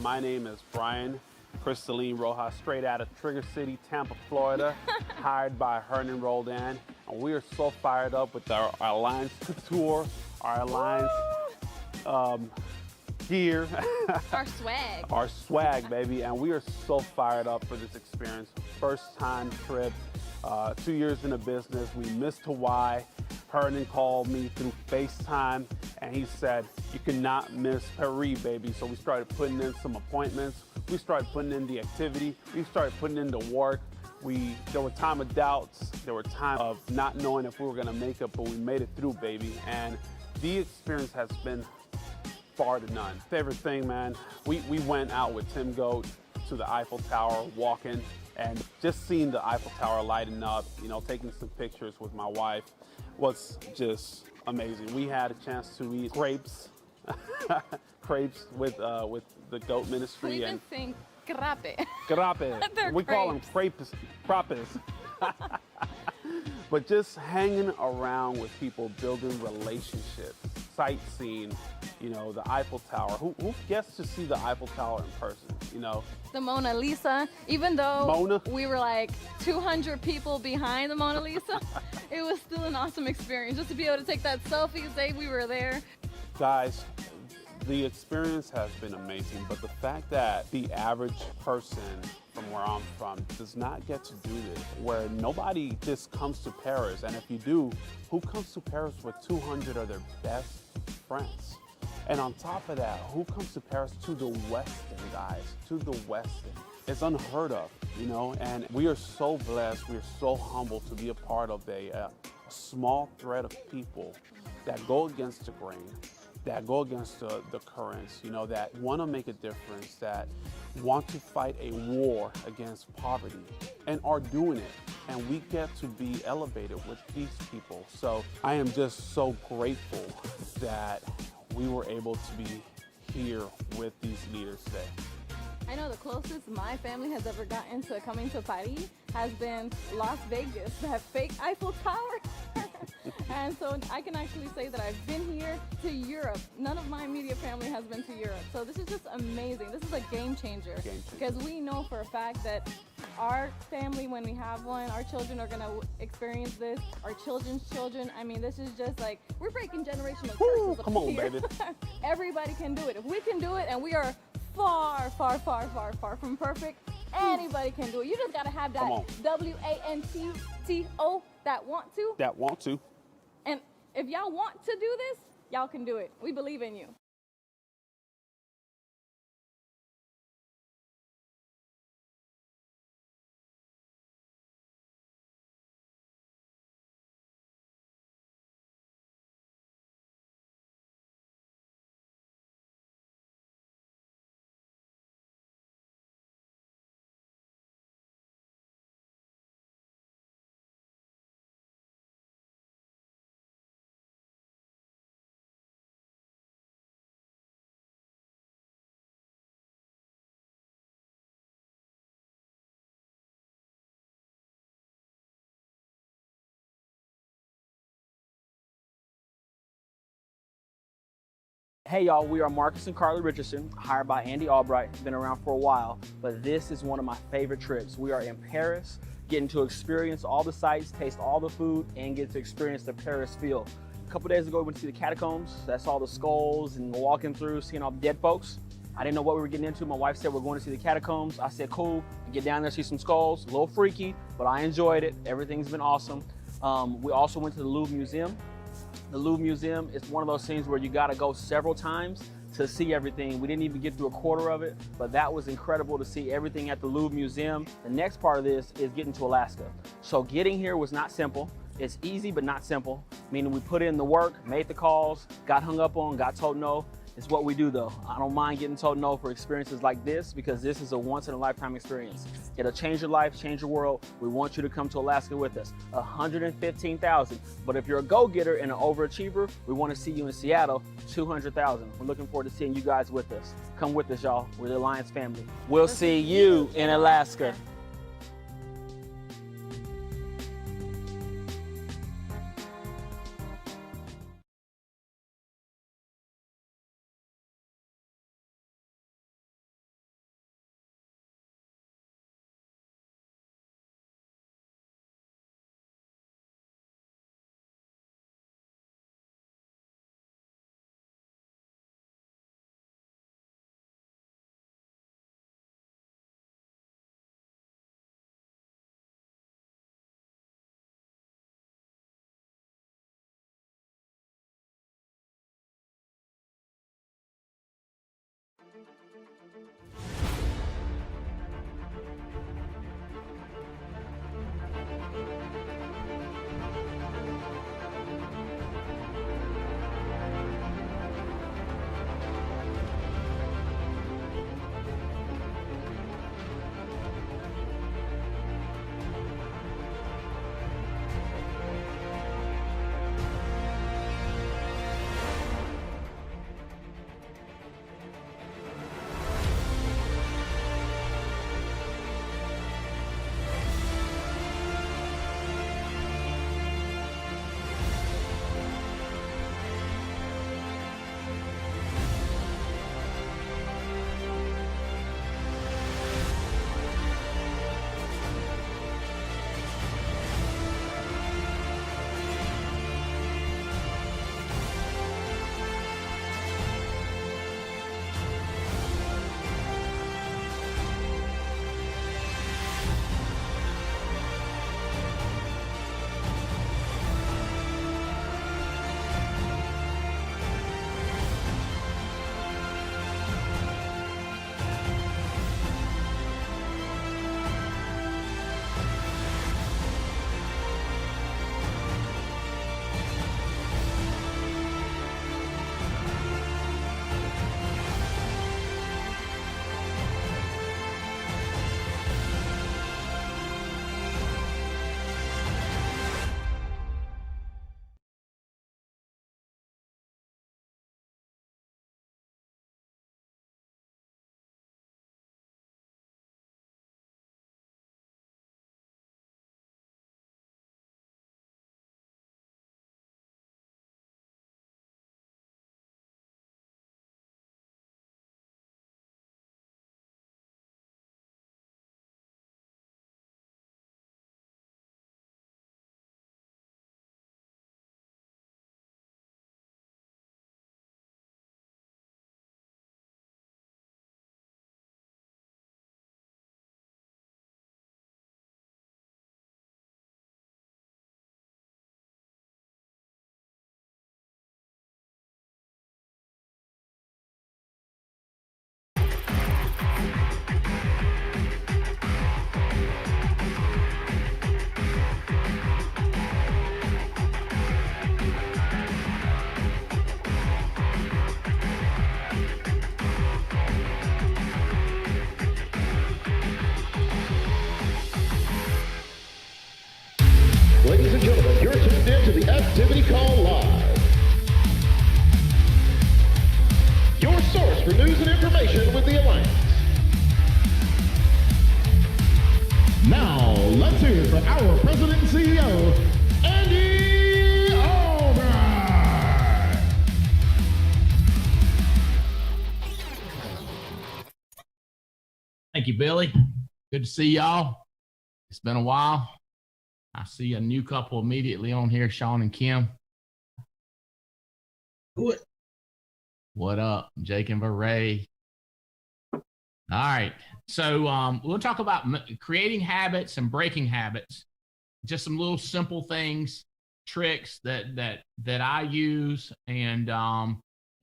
My name is Brian Crystalline Rojas, straight out of Trigger City, Tampa, Florida, hired by Hernan Roldan. And we are so fired up with our Alliance Couture, our Alliance gear. Our swag. Our swag, baby. And we are so fired up for this experience. First time trip, 2 years in the business. We missed Hawaii. Hernan called me through FaceTime and he said, you cannot miss Paris, baby. So we started putting in some appointments. We started putting in the activity. We started putting in the work. There were time of doubts. There were time of not knowing if we were gonna make it, but we made it through, baby. And the experience has been far to none. Favorite thing, man, we went out with Tim Goat to the Eiffel Tower, walking, and just seeing the Eiffel Tower lighting up, you know, taking some pictures with my wife was just amazing. We had a chance to eat crepes, crepes with the Goat Ministry. We even saying grape. Grape. We call them crepes. But just hanging around with people, building relationships, sightseeing, you know, the Eiffel Tower. Who gets to see the Eiffel Tower in person, you know? The Mona Lisa, even though we were like 200 people behind the Mona Lisa, it was still an awesome experience just to be able to take that selfie, say we were there. Guys, the experience has been amazing, but the fact that the average person from where I'm from does not get to do this, where nobody just comes to Paris, and if you do, who comes to Paris with 200 of their best friends? And on top of that, who comes to Paris to the Western, guys, to the Western? It's unheard of, you know, and we are so blessed, we are so humbled to be a part of a small thread of people that go against the grain, that go against the currents, you know, that want to make a difference, that want to fight a war against poverty and are doing it. And we get to be elevated with these people. So I am just so grateful that we were able to be here with these leaders today. I know the closest my family has ever gotten to coming to Paris has been Las Vegas, that fake Eiffel Tower. And so I can actually say that I've been here to Europe. None of my immediate family has been to Europe. So this is just amazing. This is a game changer. Because we know for a fact that our family, when we have one, our children are gonna experience this, our children's children. I mean, this is just like, we're breaking generational curses. Come on, baby. Everybody can do it. If we can do it, and we are far, far, far, far, far from perfect, anybody can do it. You just gotta have that WANTTO, that want to. That want to. And if y'all want to do this, y'all can do it. We believe in you. Hey y'all, we are Marcus and Carly Richardson, hired by Andy Albright, been around for a while, but this is one of my favorite trips. We are in Paris, getting to experience all the sights, taste all the food, and get to experience the Paris feel. A couple days ago, we went to see the catacombs. That's all the skulls and walking through, seeing all the dead folks. I didn't know what we were getting into. My wife said we're going to see the catacombs. I said, cool, get down there, see some skulls. A little freaky, but I enjoyed it. Everything's been awesome. We also went to the Louvre Museum. The Louvre Museum is one of those things where you gotta go several times to see everything. We didn't even get through a quarter of it, but that was incredible to see everything at the Louvre Museum. The next part of this is getting to Alaska. So getting here was not simple. It's easy, but not simple, meaning we put in the work, made the calls, got hung up on, got told no. It's what we do though. I don't mind getting told no for experiences like this because this is a once-in-a-lifetime experience. It'll change your life, change your world. We want you to come to Alaska with us. 115,000. But if you're a go-getter and an overachiever, we want to see you in Seattle, 200,000. We're looking forward to seeing you guys with us. Come with us, y'all. We're the Alliance family. We'll see you in Alaska. Ladies and gentlemen, you're tuned in to the Activity Call Live. Your source for news and information with the Alliance. Now, let's hear it for our President and CEO, Andy Albright. Thank you, Billy. Good to see y'all. It's been a while. I see a new couple immediately on here, Sean and Kim. What up, Jake and Beret? All right. So we'll talk about creating habits and breaking habits. Just some little simple things, tricks that I use, and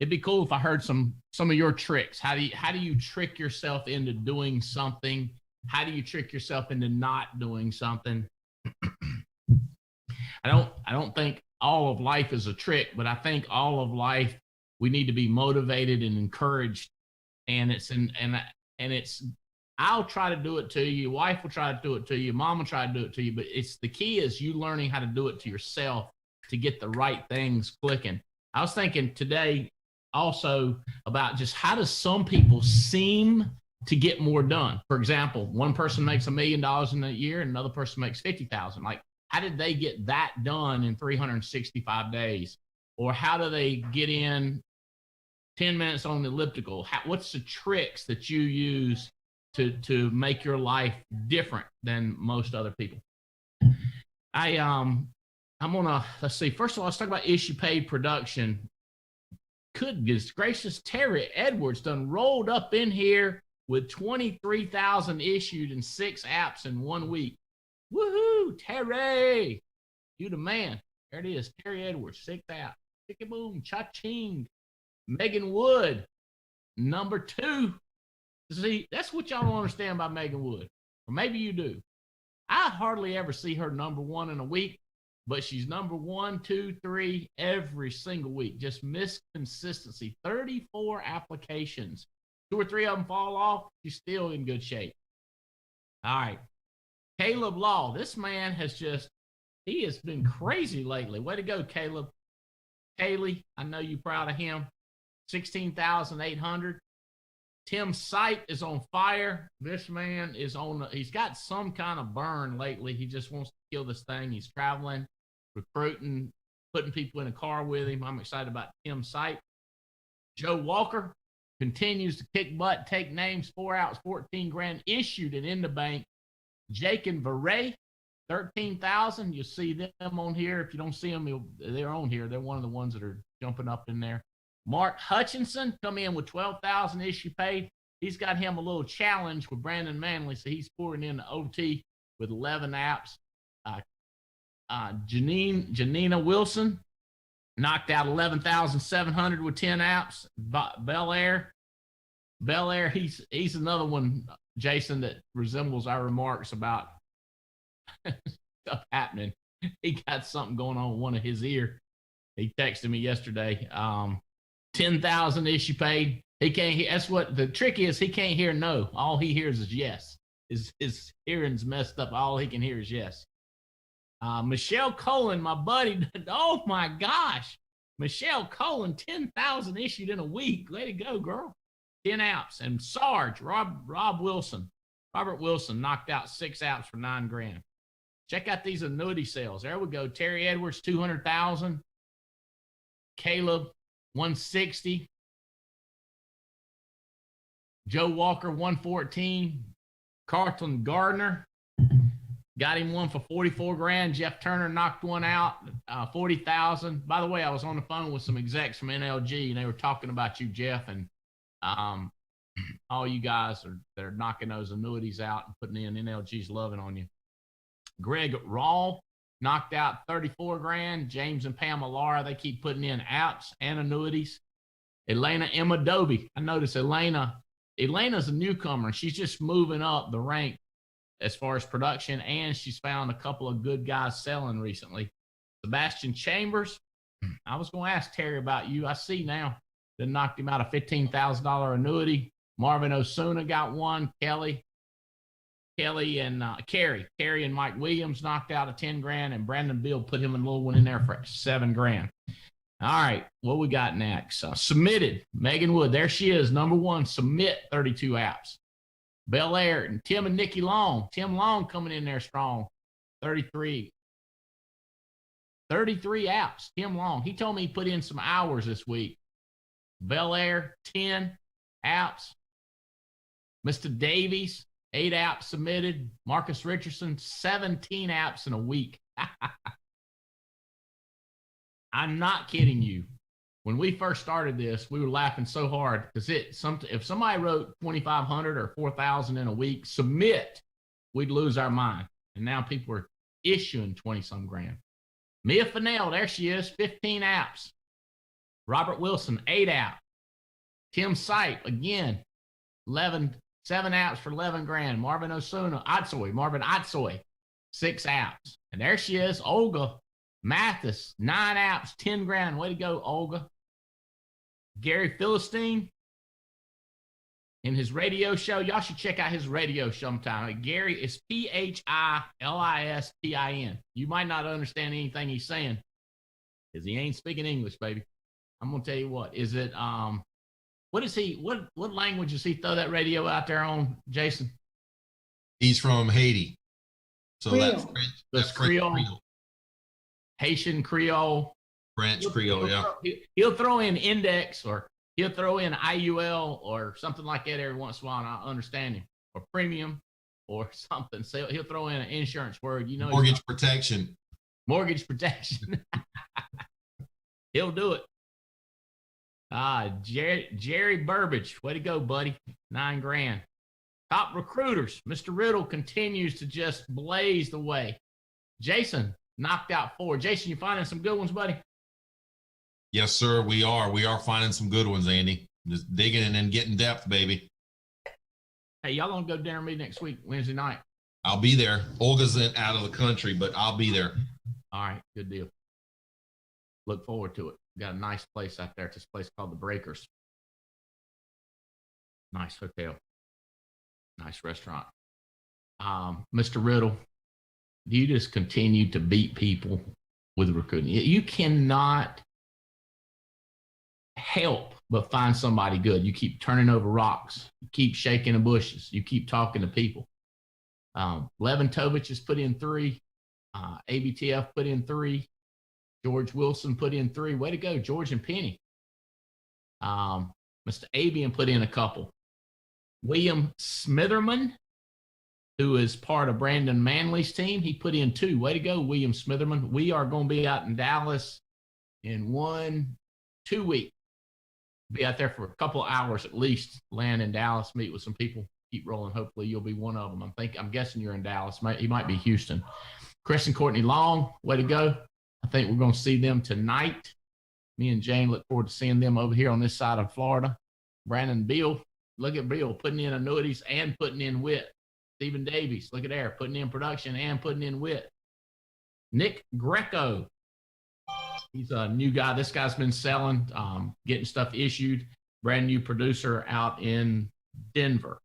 it'd be cool if I heard some of your tricks. How do you trick yourself into doing something? How do you trick yourself into not doing something? I don't think all of life is a trick, but I think all of life we need to be motivated and encouraged. And I'll try to do it to you. Your wife will try to do it to you. Mom will try to do it to you. But the key is you learning how to do it to yourself to get the right things clicking. I was thinking today also about just how does some people seem to get more done? For example, one person makes $1 million in a year and another person makes 50,000. Like, how did they get that done in 365 days? Or how do they get in 10 minutes on the elliptical? What's the tricks that you use to make your life different than most other people? I'm gonna, let's see. First of all, let's talk about issue paid production. Goodness gracious, Terry Edwards done rolled up in here with 23,000 issued in 6 apps in 1 week. Woohoo, Terry! You the man. There it is, Terry Edwards, 6 app. Chicky boom, cha-ching. Megan Wood, number 2 See, that's what y'all don't understand about Megan Wood. Or maybe you do. I hardly ever see her number one in a week, but she's number 1, 2, 3 every single week. Just missed consistency. 34 applications. 2 or 3 of them fall off. She's still in good shape. All right. Caleb Law. This man he has been crazy lately. Way to go, Caleb. Kaylee, I know you're proud of him. 16,800. Tim Sight is on fire. This man is he's got some kind of burn lately. He just wants to kill this thing. He's traveling, recruiting, putting people in a car with him. I'm excited about Tim Sight. Joe Walker continues to kick butt, take names, 4 outs, 14 grand issued and in the bank. Jake and Varay, 13,000. You'll see them on here. If you don't see them, they're on here. They're one of the ones that are jumping up in there. Mark Hutchinson come in with 12,000 issue paid. He's got him a little challenge with Brandon Manley, so he's pouring in the OT with 11 apps. Janina Wilson knocked out 11,700 with 10 apps. Bel Air, he's another one, Jason, that resembles our remarks about stuff happening. He got something going on with one of his ear. He texted me yesterday. 10,000 issue paid. He can't hear. That's what the trick is. He can't hear no. All he hears is yes. His hearing's messed up. All he can hear is yes. Michelle Colon, my buddy. Oh my gosh. Michelle Colon, 10,000 issued in a week. Let it go, girl. 10 apps. And Sarge, Robert Wilson knocked out 6 apps for 9 grand. Check out these annuity sales. There we go. Terry Edwards, 200,000. Caleb, 160. Joe Walker, 114. Carlton Gardner got him one for 44 grand. Jeff Turner knocked one out, 40,000. By the way, I was on the phone with some execs from NLG, and they were talking about you, Jeff, and all you guys that are knocking those annuities out and putting in. NLG's loving on you. Greg Rawl knocked out 34 grand. James and Pam Alara, they keep putting in apps and annuities. Elena Emma Doby. I noticed Elena's a newcomer. She's just moving up the rank as far as production, and she's found a couple of good guys selling recently. Sebastian Chambers. I was going to ask Terry about you. I see now they knocked him out a $15,000 annuity. Marvin Osuna got one. Kelly and Carrie and Mike Williams knocked out a 10 grand, and Brandon Bill put him a little one in there for 7 grand. All right, what we got next? Submitted. Megan Wood, there she is, number 1. Submit 32 apps. Bel Air and Tim and Nikki Long. Tim Long coming in there strong. 33 apps. Tim Long. He told me he put in some hours this week. Bel Air, 10 apps. Mr. Davies, 8 apps submitted. Marcus Richardson, 17 apps in a week. I'm not kidding you. When we first started this, we were laughing so hard because if somebody wrote 2,500 or 4,000 in a week, submit, we'd lose our mind. And now people are issuing 20-some grand. Mia Fennell, there she is, 15 apps. Robert Wilson, 8 apps. Tim Sipe, again, 7 apps for 11 grand. Marvin Otsoy, 6 apps. And there she is, Olga Mathis, 9 apps, 10 grand. Way to go, Olga. Gary Philistine in his radio show. Y'all should check out his radio show sometime. Gary is Philistin. You might not understand anything he's saying because he ain't speaking English, baby. I'm going to tell you what. Is it, what language does he throw that radio out there on, Jason? He's from Haiti. So Creole. that's Creole. Haitian Creole. French Creole, yeah. He'll throw in index or he'll throw in IUL or something like that every once in a while, and I understand him. Or premium or something. So he'll throw in an insurance word. You know, Mortgage protection. Mortgage protection. He'll do it. Jerry Burbage. Way to go, buddy. 9 grand. Top recruiters. Mr. Riddle continues to just blaze the way. Jason knocked out 4. Jason, you finding some good ones, buddy? Yes, sir. We are finding some good ones, Andy. Just digging and then getting depth, baby. Hey, y'all gonna go dinner with me next week, Wednesday night? I'll be there. Olga's out of the country, but I'll be there. All right, good deal. Look forward to it. Got a nice place out there. It's this place called the Breakers. Nice hotel. Nice restaurant. Mr. Riddle, do you just continue to beat people with recruiting? You cannot help but find somebody good. You keep turning over rocks. You keep shaking the bushes. You keep talking to people. Levin Tovich has put in 3. ABTF put in 3. George Wilson put in 3. Way to go, George and Penny. Mr. Abian put in a couple. William Smitherman, who is part of Brandon Manley's team, he put in 2. Way to go, William Smitherman. We are going to be out in Dallas in 2 weeks. Be out there for a couple of hours at least. Land in Dallas, meet with some people. Keep rolling. Hopefully you'll be one of them. I'm guessing you're in Dallas. He might be Houston. Chris and Courtney Long, way to go. I think we're going to see them tonight. Me and Jane look forward to seeing them over here on this side of Florida. Brandon Beal, look at Beal putting in annuities and putting in wit. Stephen Davies, look at there, putting in production and putting in wit. Nick Greco, he's a new guy. This guy's been selling, getting stuff issued. Brand new producer out in Denver,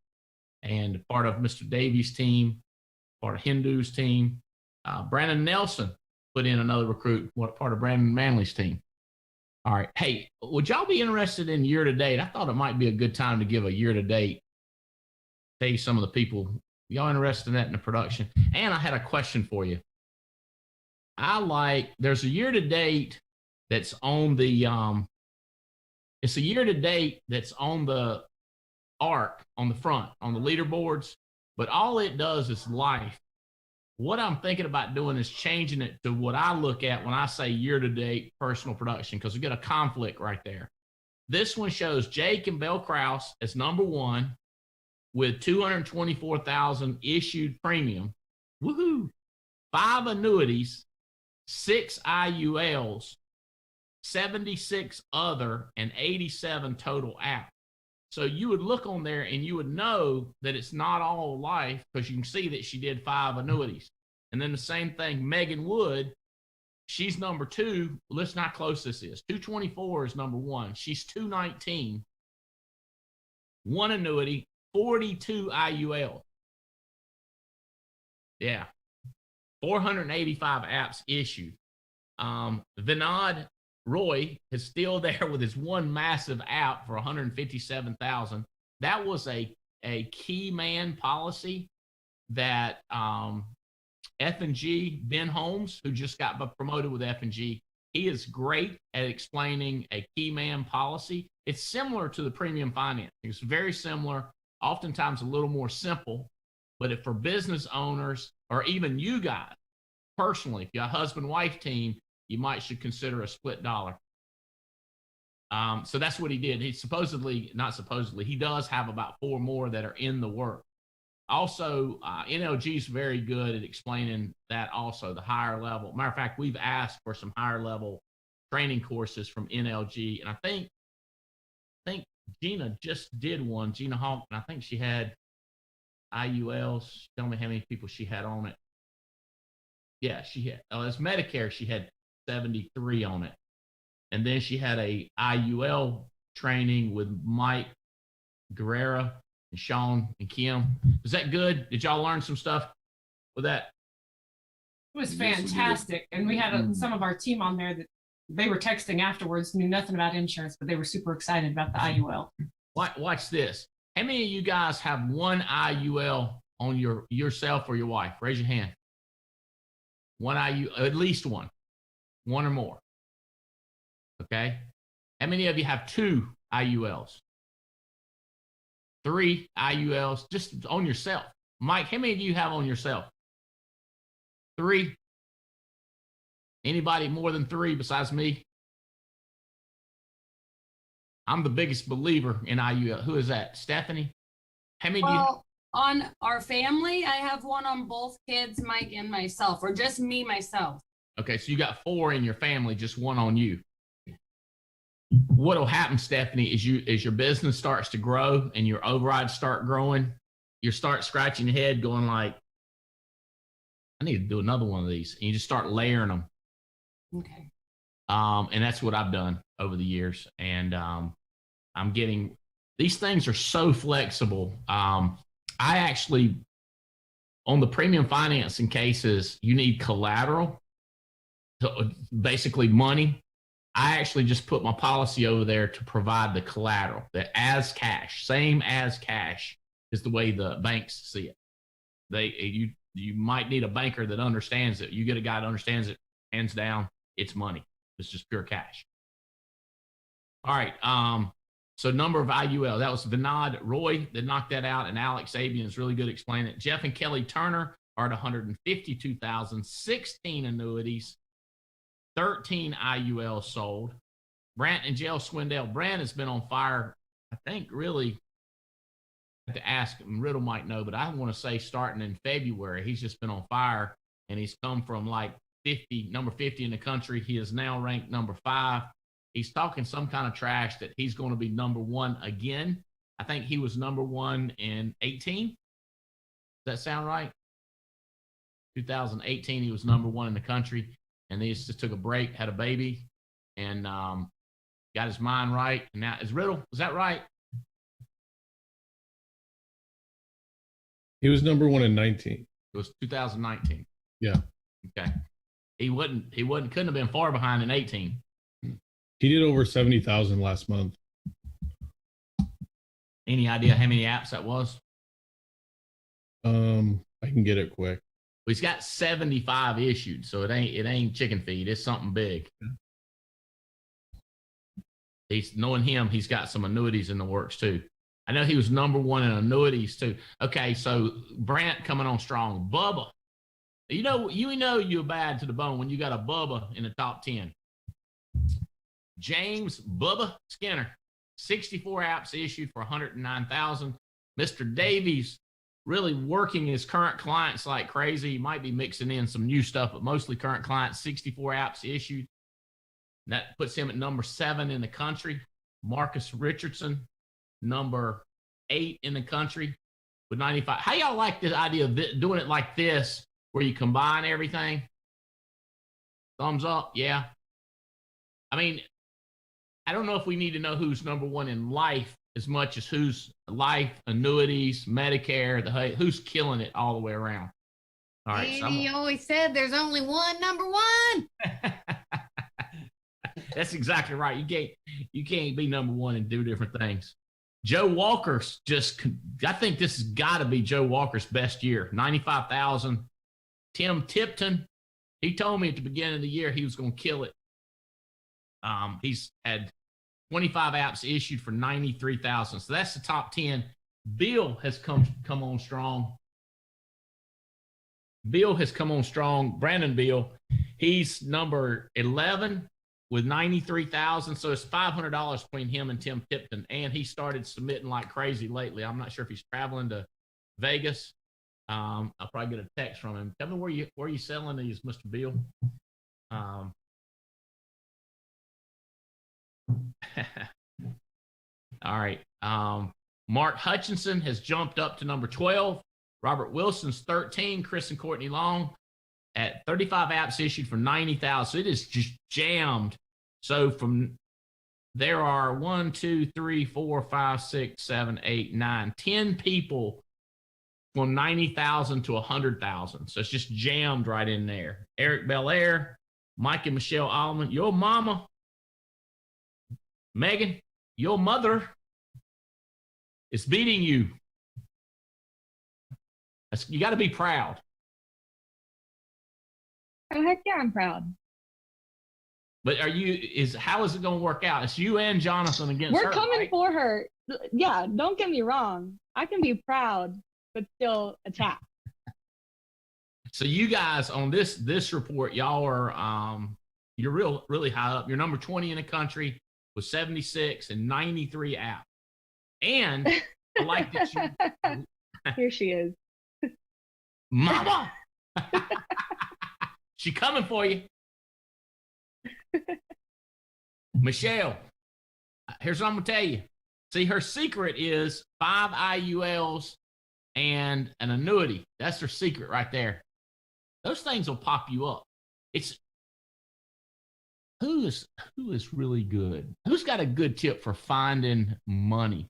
and part of Mr. Davies' team, part of Hindu's team. Brandon Nelson put in another recruit, part of Brandon Manley's team. All right. Hey, would y'all be interested in year to date? I thought it might be a good time to give a year to date. Tell you some of the people. Y'all interested in that in the production? And I had a question for you. There's a year to date that's on the, it's a year to date that's on the arc on the front, on the leaderboards, but all it does is life. What I'm thinking about doing is changing it to what I look at when I say year-to-date personal production, because we get a conflict right there. This one shows Jake and Belle Krause as number 1 with 224,000 issued premium. Woohoo! 5 annuities, 6 IULs, 76 other, and 87 total apps. So you would look on there and you would know that it's not all life, because you can see that she did 5 annuities. And then the same thing, Megan Wood, she's number 2. Listen how close this is. 224 is number 1. She's 219. 1 annuity, 42 IUL. Yeah. 485 apps issued. Vinod Roy is still there with his 1 massive app for 157,000. That was a key man policy that F&G, Ben Holmes, who just got promoted with F&G, he is great at explaining a key man policy. It's similar to the premium finance. It's very similar, oftentimes a little more simple, but if for business owners or even you guys personally, if you're a husband-wife team, you should consider a split dollar. So that's what he did. He he does have about 4 more that are in the work. Also, NLG is very good at explaining that also, the higher level. Matter of fact, we've asked for some higher level training courses from NLG. And I think Gina just did one, Gina Hawk, and I think she had IULs. Tell me how many people she had on it. Yeah, she had, as Medicare, she had 73 on it. And then she had a IUL training with Mike Guerrera and Sean and Kim. Was that good? Did y'all learn some stuff with that? It was fantastic. And we had some of our team on there that they were texting afterwards, knew nothing about insurance, but they were super excited about the IUL. Watch this. How many of you guys have 1 IUL on yourself or your wife? Raise your hand. 1 IUL, at least 1. 1 or more. Okay. How many of you have 2 IULs? 3 IULs just on yourself. Mike, how many of you have on yourself? 3? Anybody more than 3 besides me? I'm the biggest believer in IUL. Who is that? Stephanie? How many do you have? On our family, I have 1 on both kids, Mike and myself, or just me, myself. Okay, so you got 4 in your family, just 1 on you. What'll happen, Stephanie, is as your business starts to grow and your overrides start growing, you start scratching your head going like, I need to do another one of these. And you just start layering them. Okay. And that's what I've done over the years. And I'm getting, these things are so flexible. I actually, on the premium financing cases, you need collateral, basically money. I actually just put my policy over there to provide the collateral, that as cash, same as cash is the way the banks see it. You might need a banker that understands it. You get a guy that understands it, hands down, it's money. It's just pure cash. All right. So number of IUL, that was Vinod Roy that knocked that out, and Alex Abian is really good at explaining it. Jeff and Kelly Turner are at 152,000, 16 annuities, 13 IUL sold. Brant and Jill Swindell. Brant has been on fire, I think, really, I have to ask him, Riddle might know, but I want to say starting in February, he's just been on fire, and he's come from like number 50 in the country. He is now ranked number 5. He's talking some kind of trash that he's going to be number 1 again. I think he was number 1 in 18. Does that sound right? 2018, he was number 1 in the country, and he just took a break, had a baby, and got his mind right. And now, is that right? He was number 1 in 19. It was 2019. Yeah. Okay. Couldn't have been far behind in 18. He did over 70,000 last month. Any idea how many apps that was? I can get it quick. Well, he's got 75 issued, so it ain't chicken feed. It's something big. Knowing him, he's got some annuities in the works too. I know he was number 1 in annuities too. Okay, so Brant coming on strong. Bubba. You know you're bad to the bone when you got a Bubba in the top 10. James Bubba Skinner, 64 apps issued for 109,000. Mr. Davies really working his current clients like crazy. He might be mixing in some new stuff, but mostly current clients, 64 apps issued. That puts him at number 7 in the country. Marcus Richardson, number 8 in the country with 95. How y'all like this idea of doing it like this, where you combine everything? Thumbs up. Yeah. I mean, I don't know if we need to know who's number 1 in life as much as who's life, annuities, Medicare, who's killing it all the way around. All right. He always said there's only one number 1. That's exactly right. You can't be number 1 and do different things. Joe Walker's I think this has got to be Joe Walker's best year, 95,000. Tim Tipton, he told me at the beginning of the year he was going to kill it. He's had 25 apps issued for 93,000. So that's the top 10. Bill has come on strong. Bill has come on strong. Brandon Bill, he's number 11 with 93,000. So it's $500 between him and Tim Tipton. And he started submitting like crazy lately. I'm not sure if he's traveling to Vegas. I'll probably get a text from him. Tell me where you selling these, Mr. Bill. All right. Mark Hutchinson has jumped up to number 12. Robert Wilson's 13. Chris and Courtney Long at 35 apps issued for 90,000. So it is just jammed. So there are 1, 2, 3, 4, 5, 6, 7, 8, 9, 10 people from 90,000 to 100,000. So it's just jammed right in there. Eric Belair, Mike and Michelle Allman, your mama, Megan, your mother is beating you. You got to be proud. Oh, heck yeah, I'm proud. But how is it going to work out? It's you and Jonathan against her. We're coming right? for her. Yeah, don't get me wrong. I can be proud, but still attack. So you guys on this report, y'all are you're really high up. You're number 20 in the country with 76 and 93 apps. And I like that you Here she is. Mama. She coming for you. Michelle, here's what I'm gonna tell you. See, her secret is 5 IULs and an annuity. That's their secret right there. Those things will pop you up. It's who is really good? Who's got a good tip for finding money?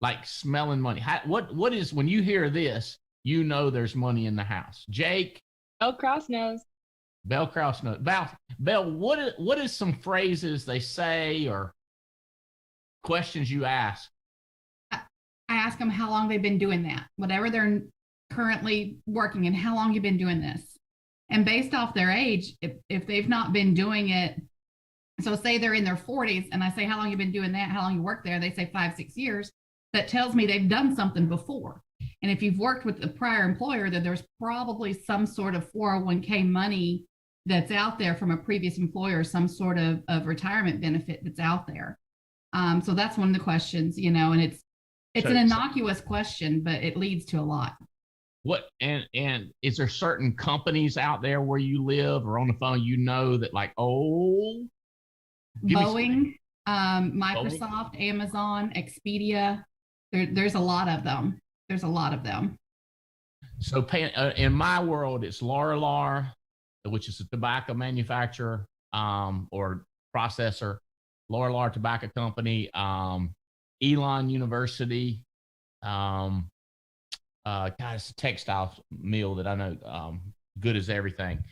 Like smelling money. What is, when you hear this, you know there's money in the house. Jake? Bell Cross knows. Bell Cross knows. Bell, what is some phrases they say or questions you ask? I ask them how long they've been doing that, whatever they're currently working and how long you've been doing this. And based off their age, if they've not been doing it, so say they're in their 40s and I say, how long you been doing that? How long you worked there? They say 5-6 years. That tells me they've done something before. And if you've worked with the prior employer, then there's probably some sort of 401k money that's out there from a previous employer, some sort of retirement benefit that's out there. So that's one of the questions, you know, and it's an innocuous question, but it leads to a lot. What and is there certain companies out there where you live or on the phone, you know, that like, Boeing, Microsoft, Amazon, Expedia, there's a lot of them. There's a lot of them. So in my world, it's Lorillard, which is a tobacco manufacturer or processor, Lorillard Tobacco Company, Elon University, God, it's a textile mill that I know good as everything.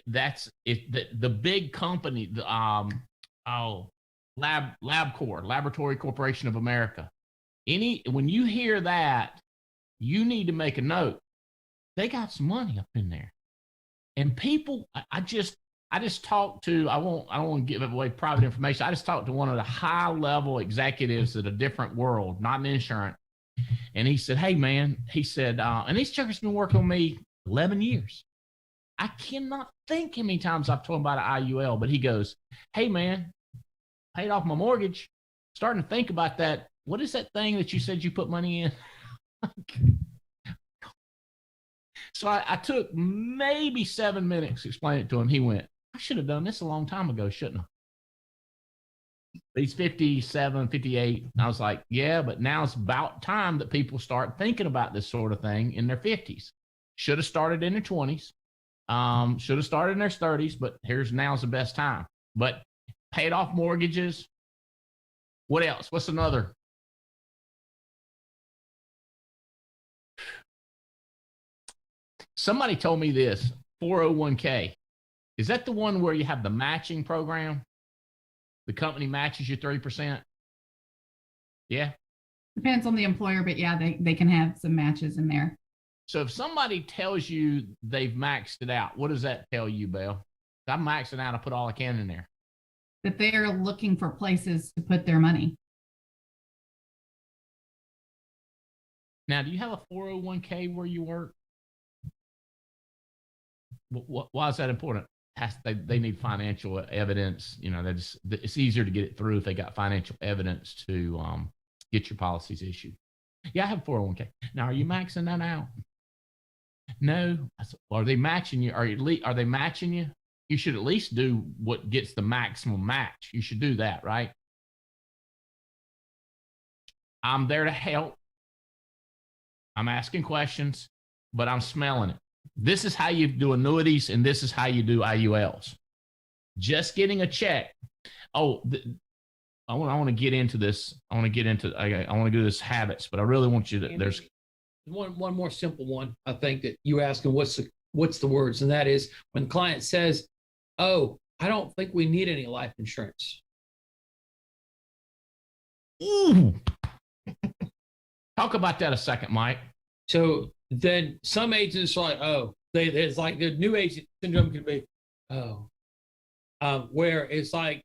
That's it. The big company, LabCorp, Laboratory Corporation of America. When you hear that, you need to make a note. They got some money up in there, and people. I just talked to. I don't want to give away private information. I just talked to one of the high level executives at a different world, not in insurance. And he said, "Hey man," he said, and these truckers been working with me 11 years. I cannot think how many times I've told him about an IUL, but he goes, "Hey man, paid off my mortgage. Starting to think about that. What is that thing that you said you put money in?" So I took maybe 7 minutes to explain it to him. He went, "I should have done this a long time ago, shouldn't I?" He's 57, 58. I was like, yeah, but now it's about time that people start thinking about this sort of thing in their 50s. Should have started in their 20s. Should have started in their 30s, but now's the best time. But paid off mortgages. What else? What's another? Somebody told me this, 401k. Is that the one where you have the matching program? The company matches you 3%? Yeah. Depends on the employer, but yeah, they can have some matches in there. So if somebody tells you they've maxed it out, what does that tell you, Belle? I'm maxing out. I put all I can in there. That they're looking for places to put their money. Now, do you have a 401k where you work? Why is that important? They need financial evidence. You know, it's easier to get it through if they got financial evidence to get your policies issued. Yeah, I have 401k. Now, are you maxing that out? No. Are they matching you? Are they matching you? You should at least do what gets the maximum match. You should do that, right? I'm there to help. I'm asking questions, but I'm smelling it. This is how you do annuities, and this is how you do IULs. Just getting a check. I want to get into this. I want to do this habits, but I really want you to. There's one more simple one. I think that you asking what's the words, and that is when the client says, "Oh, I don't think we need any life insurance." Ooh. Talk about that a second, Mike. So then some agents are like, "Oh, it's like the new agent syndrome can be, where it's like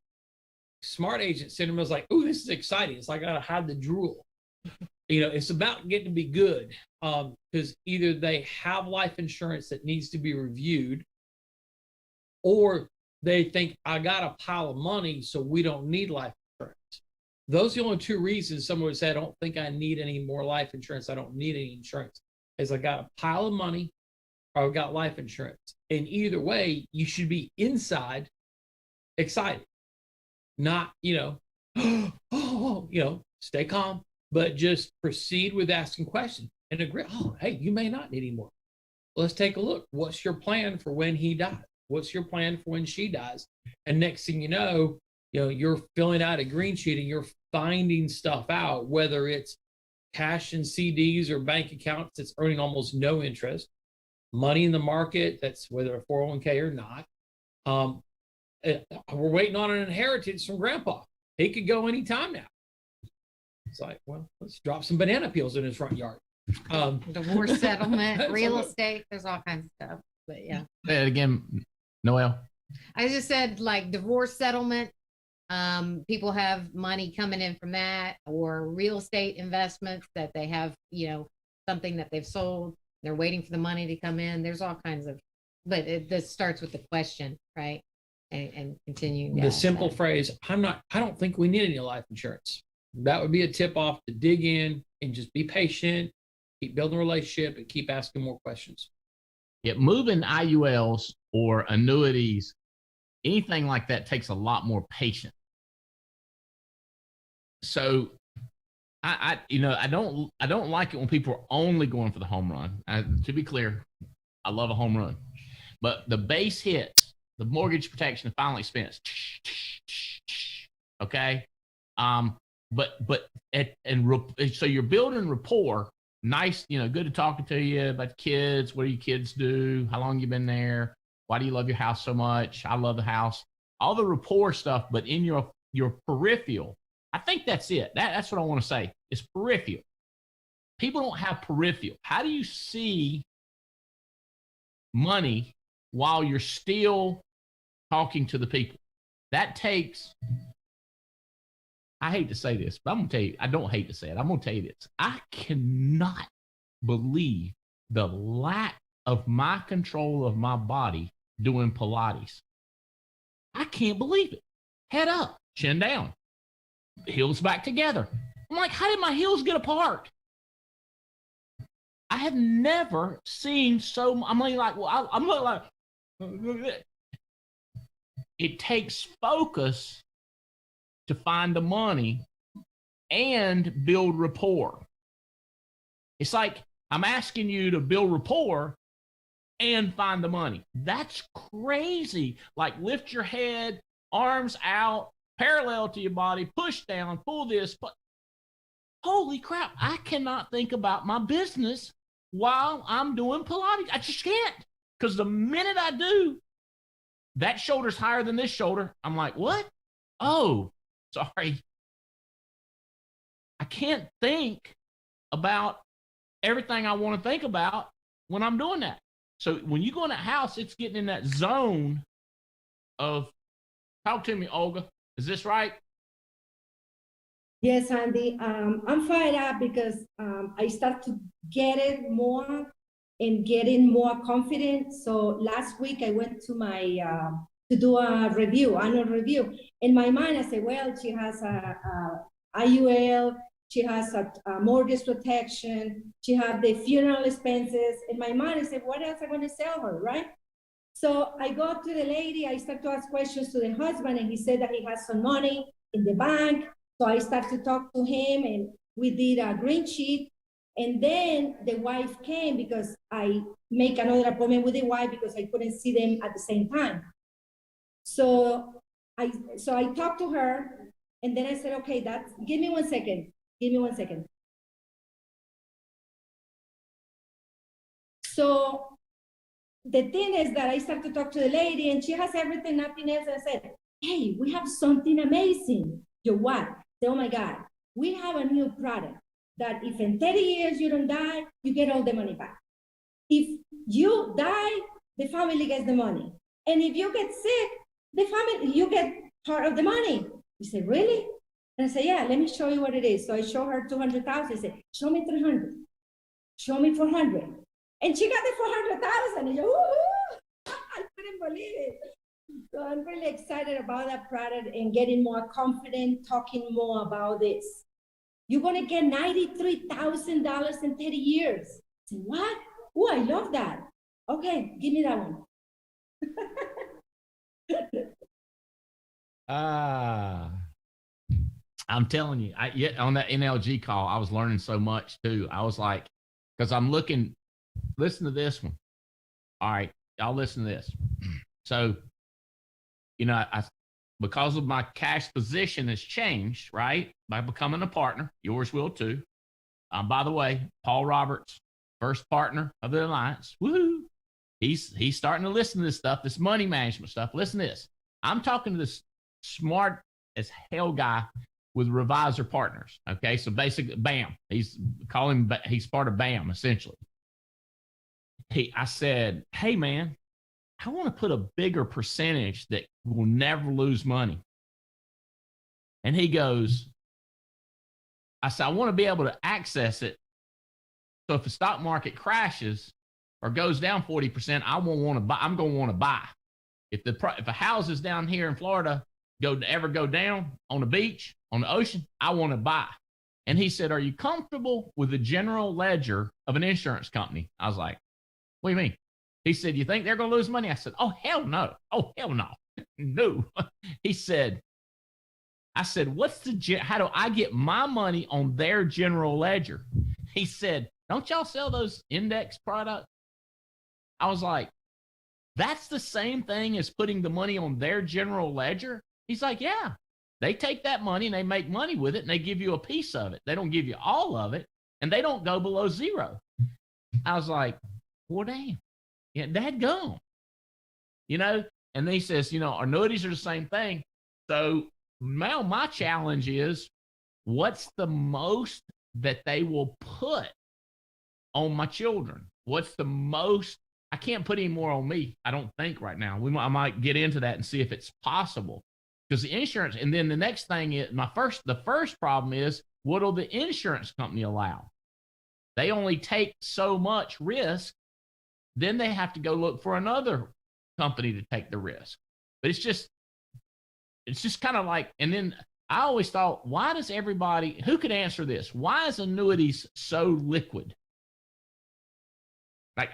smart agent syndrome is like, "Ooh, this is exciting. It's like I gotta hide the drool." It's about getting to be good, because either they have life insurance that needs to be reviewed, or they think I got a pile of money, so we don't need life insurance. Those are the only two reasons someone would say, "I don't think I need any more life insurance. I don't need any insurance." Is I got a pile of money or I've got life insurance. And either way, you should be inside excited, not, stay calm, but just proceed with asking questions. and agree, oh, hey, you may not need any more. Let's take a look. What's your plan for when he dies? What's your plan for when she dies? And next thing you know, you're filling out a green sheet and you're finding stuff out, whether it's cash and CDs or bank accounts that's earning almost no interest, money in the market that's whether a 401k or not. We're waiting on an inheritance from grandpa. He could go anytime now. It's like, well, let's drop some banana peels in his front yard. Divorce settlement, real estate, there's all kinds of stuff. But yeah. Say it again, Noel. I just said like divorce settlement. People have money coming in from that, or real estate investments that they have, something that they've sold. They're waiting for the money to come in. There's all kinds of, but this starts with the question, right? And continuing. The simple phrase, I don't think we need any life insurance. That would be a tip off to dig in and just be patient, keep building a relationship, and keep asking more questions. Yeah, moving IULs or annuities, anything like that takes a lot more patience. So I don't like it when people are only going for the home run. To be clear, I love a home run, but the base hits, the mortgage protection, the final expense, okay. So you're building rapport. Nice, good to talking to you about the kids. What do your kids do? How long you been there? Why do you love your house so much? I love the house. All the rapport stuff, but in your peripheral, I think that's it. That's what I want to say. It's peripheral. People don't have peripheral. How do you see money while you're still talking to the people? That takes, I hate to say this, but I'm going to tell you, I don't hate to say it. I'm going to tell you this. I cannot believe the lack of my control of my body doing Pilates. I can't believe it. Head up, chin down, heels back together. I'm like, how did my heels get apart? I have never seen so. I'm like, well, I'm looking like. It takes focus to find the money and build rapport. It's like I'm asking you to build rapport and find the money. That's crazy. Like lift your head, arms out, parallel to your body, push down, pull this. But holy crap, I cannot think about my business while I'm doing Pilates. I just can't. Because the minute I do, that shoulder's higher than this shoulder. I'm like, what? Oh, sorry. I can't think about everything I want to think about when I'm doing that. So when you go in that house, it's getting in that zone of, talk to me, Olga. Is this right? Yes, Andy. I'm fired up because I start to get it more and getting more confident. So last week I went to my to do a review, annual review. In my mind, I said, well, she has a IUL, she has a mortgage protection, she has the funeral expenses. In my mind, I said, what else am I going to sell her, right? So I go to the lady, I start to ask questions to the husband, and he said that he has some money in the bank. So I start to talk to him, and we did a green sheet. And then the wife came because I make another appointment with the wife because I couldn't see them at the same time. So I talked to her, and then I said, okay, give me 1 second. Give me 1 second. So the thing is that I start to talk to the lady, and she has everything, nothing else. And I said, hey, we have something amazing. Your wife said, oh my God, we have a new product that if in 30 years you don't die, you get all the money back. If you die, the family gets the money. And if you get sick, you get part of the money. You say, really? And I say, yeah, let me show you what it is. So I show her 200,000. I said, show me 300. Show me 400. And she got the 400,000. And I couldn't believe it. So I'm really excited about that product and getting more confident, talking more about this. You're going to get $93,000 in 30 years. I said, what? Oh, I love that. Okay, give me that one. I'm telling you, on that NLG call, I was learning so much too. I was like, because I'm looking, listen to this one. All right, y'all listen to this. So, you know, because of my cash position has changed, right? By becoming a partner, yours will too. By the way, Paul Roberts, first partner of the Alliance. Woohoo! He's starting to listen to this stuff, this money management stuff. Listen to this. I'm talking to this smart as hell guy with Revisor Partners. Okay, so basically, BAM. He's part of BAM essentially. I said, hey man, I want to put a bigger percentage that will never lose money. And he goes, I said, I want to be able to access it. So if the stock market crashes or goes down 40%, I'm going to want to buy. If the houses down here in Florida ever go down on the beach, on the ocean, I want to buy. And he said, are you comfortable with the general ledger of an insurance company? I was like, what do you mean? He said, you think they're going to lose money? I said, oh, hell no. Oh, hell no. No. He said, I said, how do I get my money on their general ledger? He said, don't y'all sell those index products? I was like, that's the same thing as putting the money on their general ledger? He's like, yeah, they take that money and they make money with it and they give you a piece of it. They don't give you all of it and they don't go below zero. I was like, well, damn. Yeah, dadgum. You know, and then he says, you know, annuities are the same thing. So now my challenge is, what's the most that they will put on my children? What's the most? I can't put any more on me, I don't think right now. I might get into that and see if it's possible. Because the insurance, and then the next thing is, the first problem is, what will the insurance company allow? They only take so much risk. Then they have to go look for another company to take the risk. But it's just kind of like, and then I always thought, why does everybody, who could answer this? Why is annuities so liquid? Like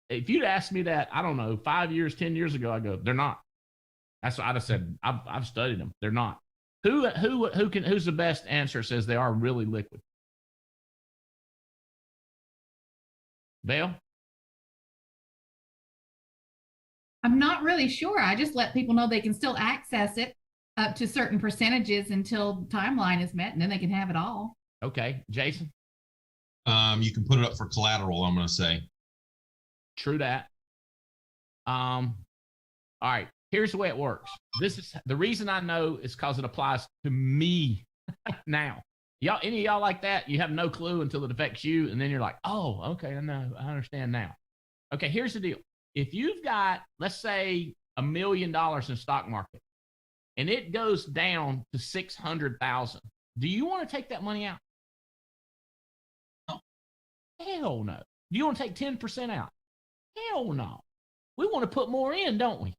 if you'd asked me that, I don't know, 5 years, 10 years ago, I go, they're not. That's what I'd have said. I've studied them. They're not. Who's the best answer says they are really liquid? Belle? I'm not really sure. I just let people know they can still access it up to certain percentages until timeline is met, and then they can have it all. Okay. Jason? You can put it up for collateral, I'm going to say. True that. All right. Here's the way it works. This is the reason I know is because it applies to me now. Y'all, any of y'all like that? You have no clue until it affects you, and then you're like, oh, okay, I know, I understand now. Okay, here's the deal. If you've got, let's say, $1 million in stock market, and it goes down to 600,000, do you want to take that money out? No. Hell no. Do you want to take 10% out? Hell no. We want to put more in, don't we?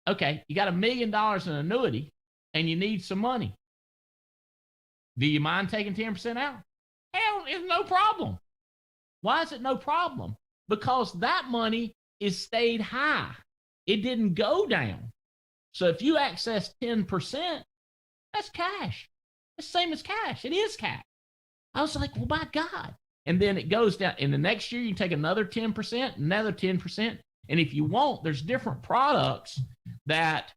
Okay, you got $1 million in annuity, and you need some money. Do you mind taking 10% out? Hell, it's no problem. Why is it no problem? Because that money is stayed high. It didn't go down. So if you access 10%, that's cash. It's the same as cash. It is cash. I was like, well, my God. And then it goes down. And the next year, you take another 10%, another 10%. And if you want, there's different products that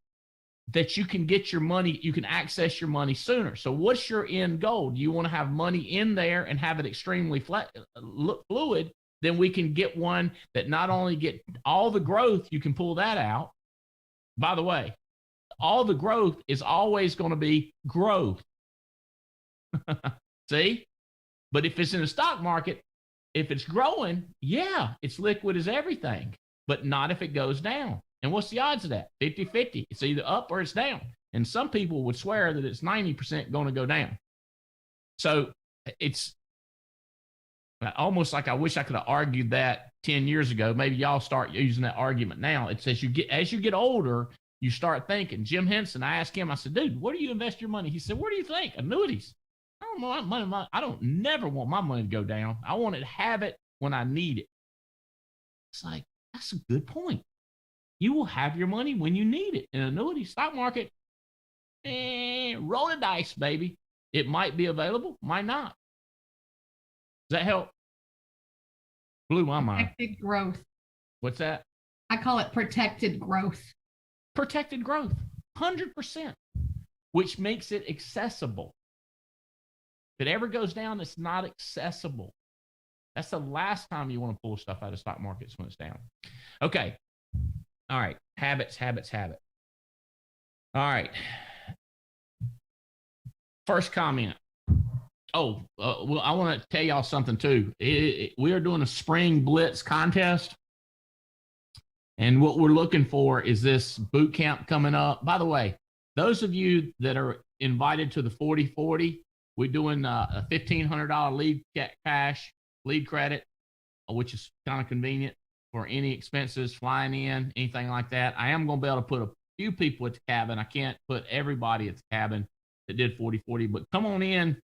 you can get your money, you can access your money sooner. So what's your end goal? Do you want to have money in there and have it extremely fluid? Then we can get one that not only get all the growth, you can pull that out. By the way, all the growth is always going to be growth. See? But if it's in the stock market, if it's growing, yeah, it's liquid as everything, but not if it goes down. And what's the odds of that? 50-50. It's either up or it's down. And some people would swear that it's 90% going to go down. So it's almost like I wish I could have argued that 10 years ago. Maybe y'all start using that argument now. It says as you get older, you start thinking. Jim Henson, I asked him, I said, dude, where do you invest your money? He said, where do you think? Annuities. I don't know. I don't never want my money to go down. I want to have it when I need it. It's like, that's a good point. You will have your money when you need it. In annuity, stock market, roll the dice, baby. It might be available, might not. that help? Blew my mind. Protected growth. What's that? I call it protected growth. Protected growth, 100%, which makes it accessible. If it ever goes down, it's not accessible. That's the last time you want to pull stuff out of stock markets when it's down. Okay. All right. Habits. All right. First comment. Oh, well, I want to tell y'all something too. We are doing a spring blitz contest. And what we're looking for is this boot camp coming up. By the way, those of you that are invited to the 40-40, we're doing a $1,500 lead cash lead credit, which is kind of convenient for any expenses, flying in, anything like that. I am going to be able to put a few people at the cabin. I can't put everybody at the cabin that did 40-40, but come on in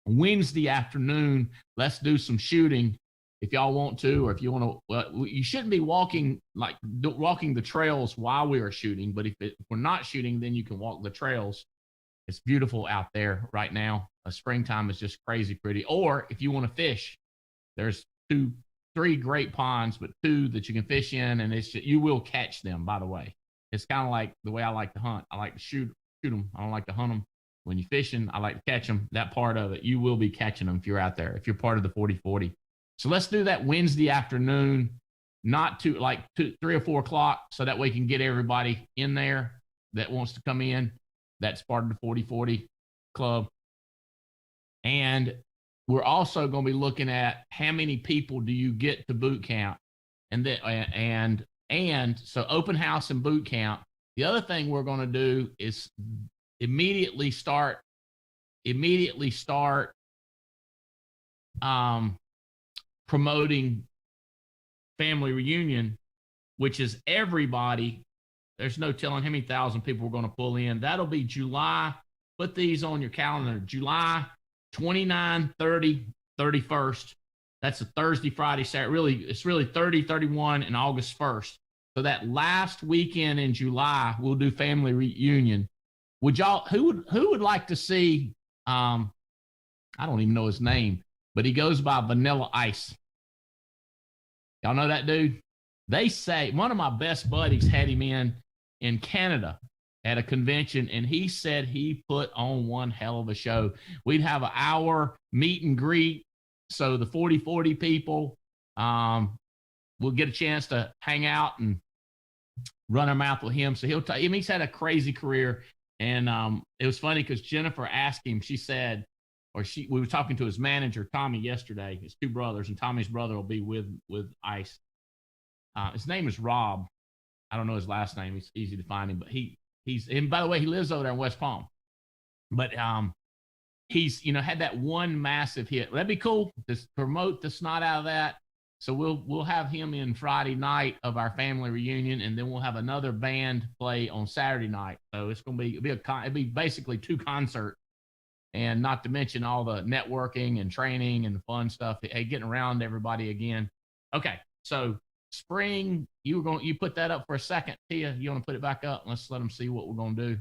Wednesday afternoon. Let's do some shooting if y'all want to, or if you want to. Well, you shouldn't be walking the trails while we are shooting, but if we're not shooting, then you can walk the trails. It's beautiful out there right now. Springtime is just crazy pretty. Or if you want to fish, there's 3 great ponds, but 2 that you can fish in, and you will catch them, by the way. It's kind of like the way I like to hunt. I like to shoot them. I don't like to hunt them. When you're fishing, I like to catch them. That part of it, you will be catching them if you're out there, if you're part of the 40-40. So let's do that Wednesday afternoon, not to like 3 or 4 o'clock, so that way we can get everybody in there that wants to come in. That's part of the 40-40 club. And we're also going to be looking at how many people do you get to boot camp, and so open house and boot camp. The other thing we're going to do is immediately start promoting family reunion, which is everybody. There's no telling how many thousand people we're going to pull in. That'll be July. Put these on your calendar. July 29, 30, 31st. That's a Thursday, Friday, Saturday. It's really 30, 31, and August 1st. So that last weekend in July, we'll do family reunion. Would y'all, who would like to see, I don't even know his name, but he goes by Vanilla Ice. Y'all know that dude? They say, one of my best buddies had him in Canada at a convention, and he said he put on one hell of a show. We'd have an hour meet and greet. So the 40-40 people will get a chance to hang out and run our mouth with him. So he'll tell you, he's had a crazy career. And it was funny because Jennifer asked him, she said, we were talking to his manager, Tommy, yesterday, his 2 brothers, and Tommy's brother will be with Ice. His name is Rob. I don't know his last name. It's easy to find him, but and by the way, he lives over there in West Palm. But he's, had that one massive hit. That'd be cool to promote the snot out of that. So we'll have him in Friday night of our family reunion, and then we'll have another band play on Saturday night. So it's going to be it'll be basically 2 concerts, and not to mention all the networking and training and the fun stuff. Hey, getting around everybody again. Okay, so spring, you put that up for a second, Tia. You want to put it back up? Let's let them see what we're going to do.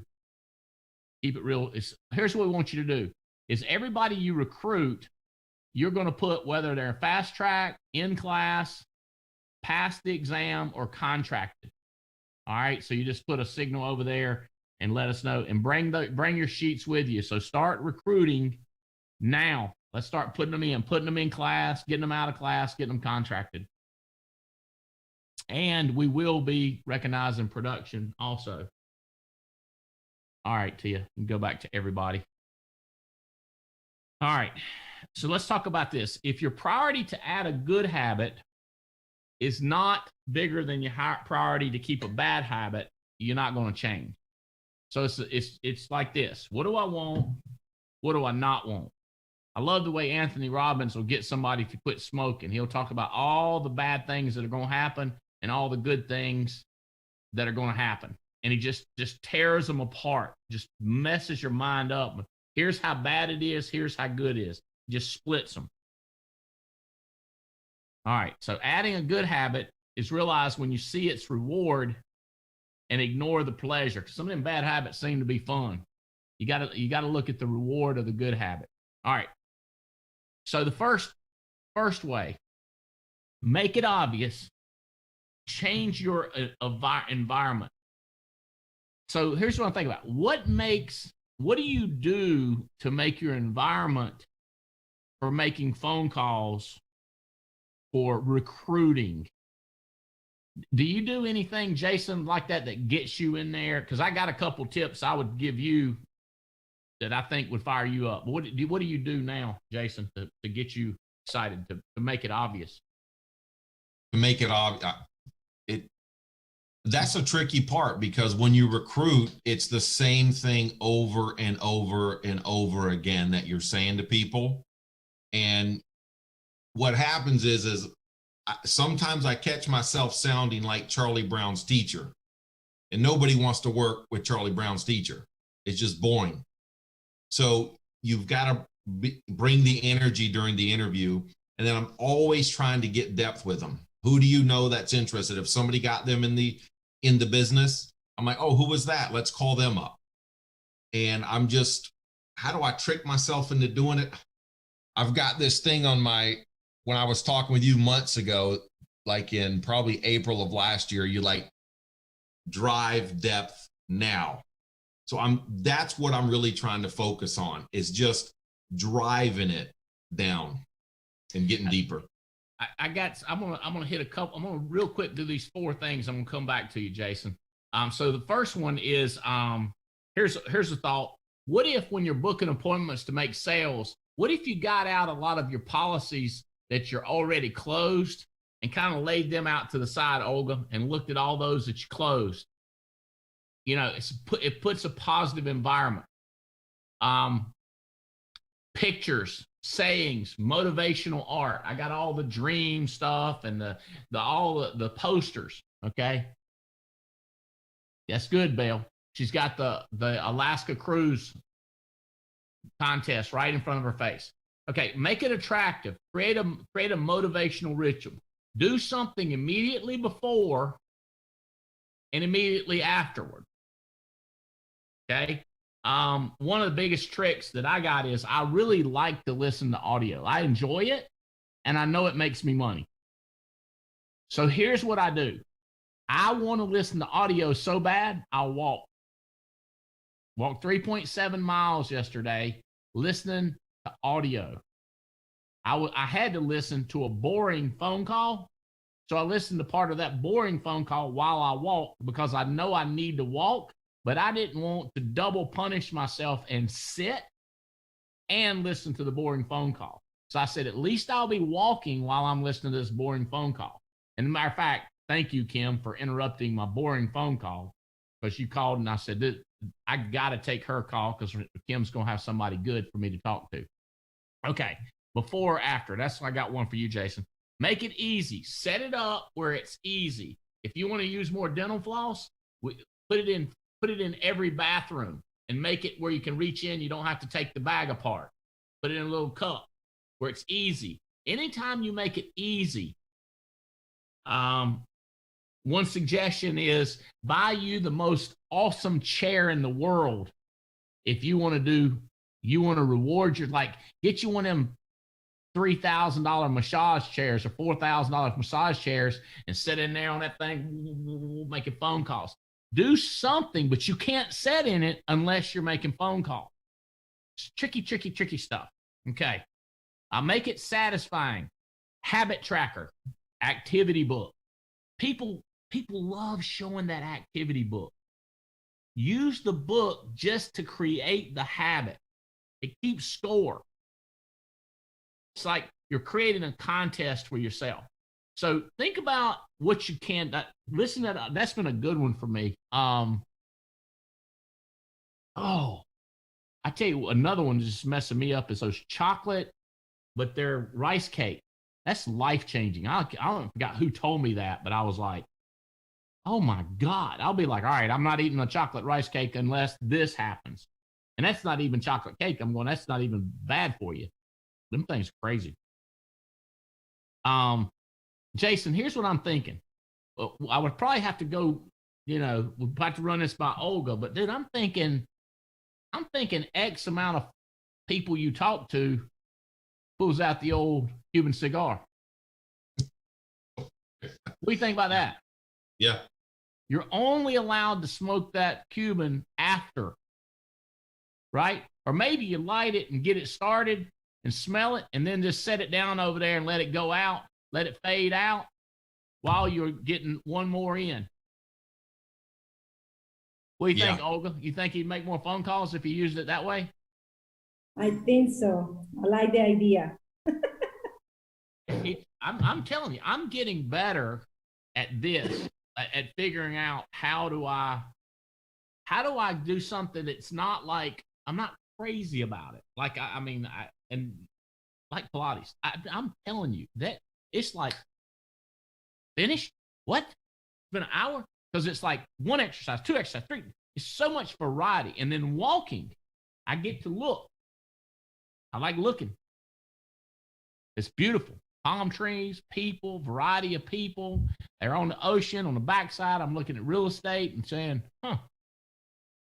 Keep it real. Here's what we want you to do: is everybody you recruit, you're going to put whether they're fast track, in class, passed the exam, or contracted. All right. So you just put a signal over there and let us know, and bring your sheets with you. So start recruiting now. Let's start putting them in class, getting them out of class, getting them contracted. And we will be recognizing production also. All right, Tia, go back to everybody. All right. So let's talk about this. If your priority to add a good habit is not bigger than your priority to keep a bad habit, you're not going to change. So it's like this. What do I want? What do I not want? I love the way Anthony Robbins will get somebody to quit smoking. He'll talk about all the bad things that are going to happen and all the good things that are going to happen. And he just tears them apart, just messes your mind up. Here's how bad it is. Here's how good it is. Just splits them. All right. So adding a good habit is realize when you see its reward and ignore the pleasure. Because some of them bad habits seem to be fun. You got to look at the reward of the good habit. All right. So the first First way, make it obvious. Change your environment. So here's what I'm thinking about. What do you do to make your environment for making phone calls, for recruiting? Do you do anything, Jason, like that gets you in there? Because I got a couple tips I would give you that I think would fire you up. What do you do now, Jason, to get you excited, to make it obvious? To make it obvious, that's a tricky part, because when you recruit, it's the same thing over and over and over again that you're saying to people. And what happens is sometimes I catch myself sounding like Charlie Brown's teacher, and nobody wants to work with Charlie Brown's teacher. It's just boring. So you've got to bring the energy during the interview. And then I'm always trying to get depth with them. Who do you know that's interested? If somebody got them in the business, I'm like, oh, who was that? Let's call them up. And I'm just, how do I trick myself into doing it? I've got this thing on when I was talking with you months ago, like in probably April of last year, you like drive depth now. So that's what I'm really trying to focus on, is just driving it down and getting deeper. I'm gonna hit a couple. I'm gonna real quick do these 4 things. I'm gonna come back to you, Jason. So the first one is here's a thought. What if, when you're booking appointments to make sales, what if you got out a lot of your policies that you're already closed and kind of laid them out to the side, Olga, and looked at all those that you closed? You know, it puts a positive environment. Pictures, sayings, motivational art. I got all the dream stuff and all the posters. Okay, that's good, Bill. She's got the Alaska cruise contest right in front of her face. Okay, make it attractive. Create a motivational ritual. Do something immediately before and immediately afterward. Okay. One of the biggest tricks that I got is I really like to listen to audio. I enjoy it, and I know it makes me money. So here's what I do. I want to listen to audio so bad, I'll walk. Walked 3.7 miles yesterday listening to audio. I had to listen to a boring phone call, so I listened to part of that boring phone call while I walked, because I know I need to walk. But I didn't want to double punish myself and sit and listen to the boring phone call. So I said, at least I'll be walking while I'm listening to this boring phone call. And as a matter of fact, thank you, Kim, for interrupting my boring phone call, because you called and I said, I got to take her call because Kim's going to have somebody good for me to talk to. Okay, before or after, that's why I got one for you, Jason. Make it easy. Set it up where it's easy. If you want to use more dental floss, put it in every bathroom and make it where you can reach in. You don't have to take the bag apart. Put it in a little cup where it's easy. Anytime you make it easy, one suggestion is buy you the most awesome chair in the world. If you want to reward get you one of them $3,000 massage chairs or $4,000 massage chairs and sit in there on that thing making phone calls. Do something, but you can't sit in it unless you're making phone calls. It's tricky stuff. Okay. I'll make it satisfying. Habit tracker, activity book. People love showing that activity book. Use the book just to create the habit. It keeps score. It's like you're creating a contest for yourself. So think about what you can. Listen to that. That's been a good one for me. I tell you, another one just messing me up is those chocolate, but they're rice cake. That's life-changing. I forgot who told me that, but I was like, oh my God. I'll be like, all right, I'm not eating a chocolate rice cake unless this happens. And that's not even chocolate cake. I'm going, that's not even bad for you. Them things are crazy. Jason, here's what I'm thinking. I would probably have to go, we'd have to run this by Olga, but dude, I'm thinking X amount of people you talk to, pulls out the old Cuban cigar. What do you think about that? Yeah. You're only allowed to smoke that Cuban after, right? Or maybe you light it and get it started and smell it and then just set it down over there and let it go out, let it fade out while you're getting one more in. What do you think, Olga? You think he'd make more phone calls if he used it that way? I think so. I like the idea. I'm telling you, I'm getting better at this, at figuring out how do I do something that's not like, I'm not crazy about it. Like, and like Pilates, I'm telling you that it's like, finished? What? It's been an hour? Because it's like one exercise, two exercise, three. It's so much variety. And then walking, I get to look. I like looking. It's beautiful. Palm trees, people, variety of people. They're on the ocean, on the backside. I'm looking at real estate and saying,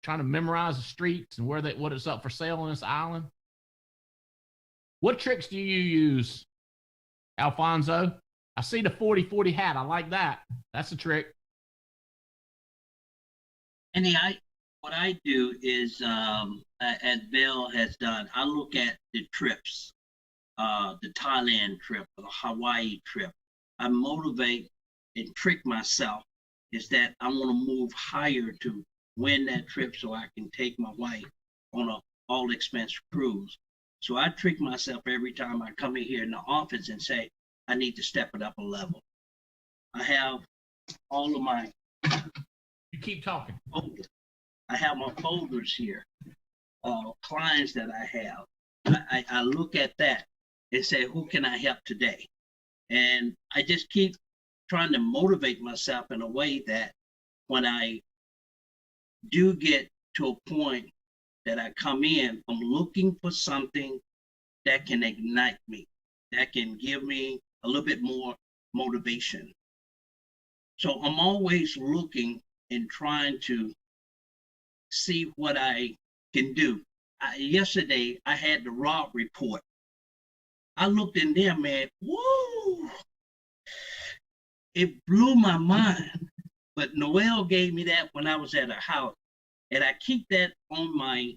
trying to memorize the streets and what it's up for sale on this island. What tricks do you use, Alfonso? I see the 40-40 hat. I like that. That's a trick. And what I do is, as Bill has done, I look at the trips, the Thailand trip, or the Hawaii trip. I motivate and trick myself is that I want to move higher to win that trip so I can take my wife on a all expense cruise. So I trick myself every time I come in here in the office and say, I need to step it up a level. I have all of my. You keep talking. Folders. I have my folders here, clients that I have. I look at that and say, who can I help today? And I just keep trying to motivate myself in a way that when I do get to a point that I come in, I'm looking for something that can ignite me, that can give me a little bit more motivation. So I'm always looking and trying to see what I can do. Yesterday, I had the raw report. I looked in there, man, woo! It blew my mind. But Noelle gave me that when I was at her house. And I keep that on my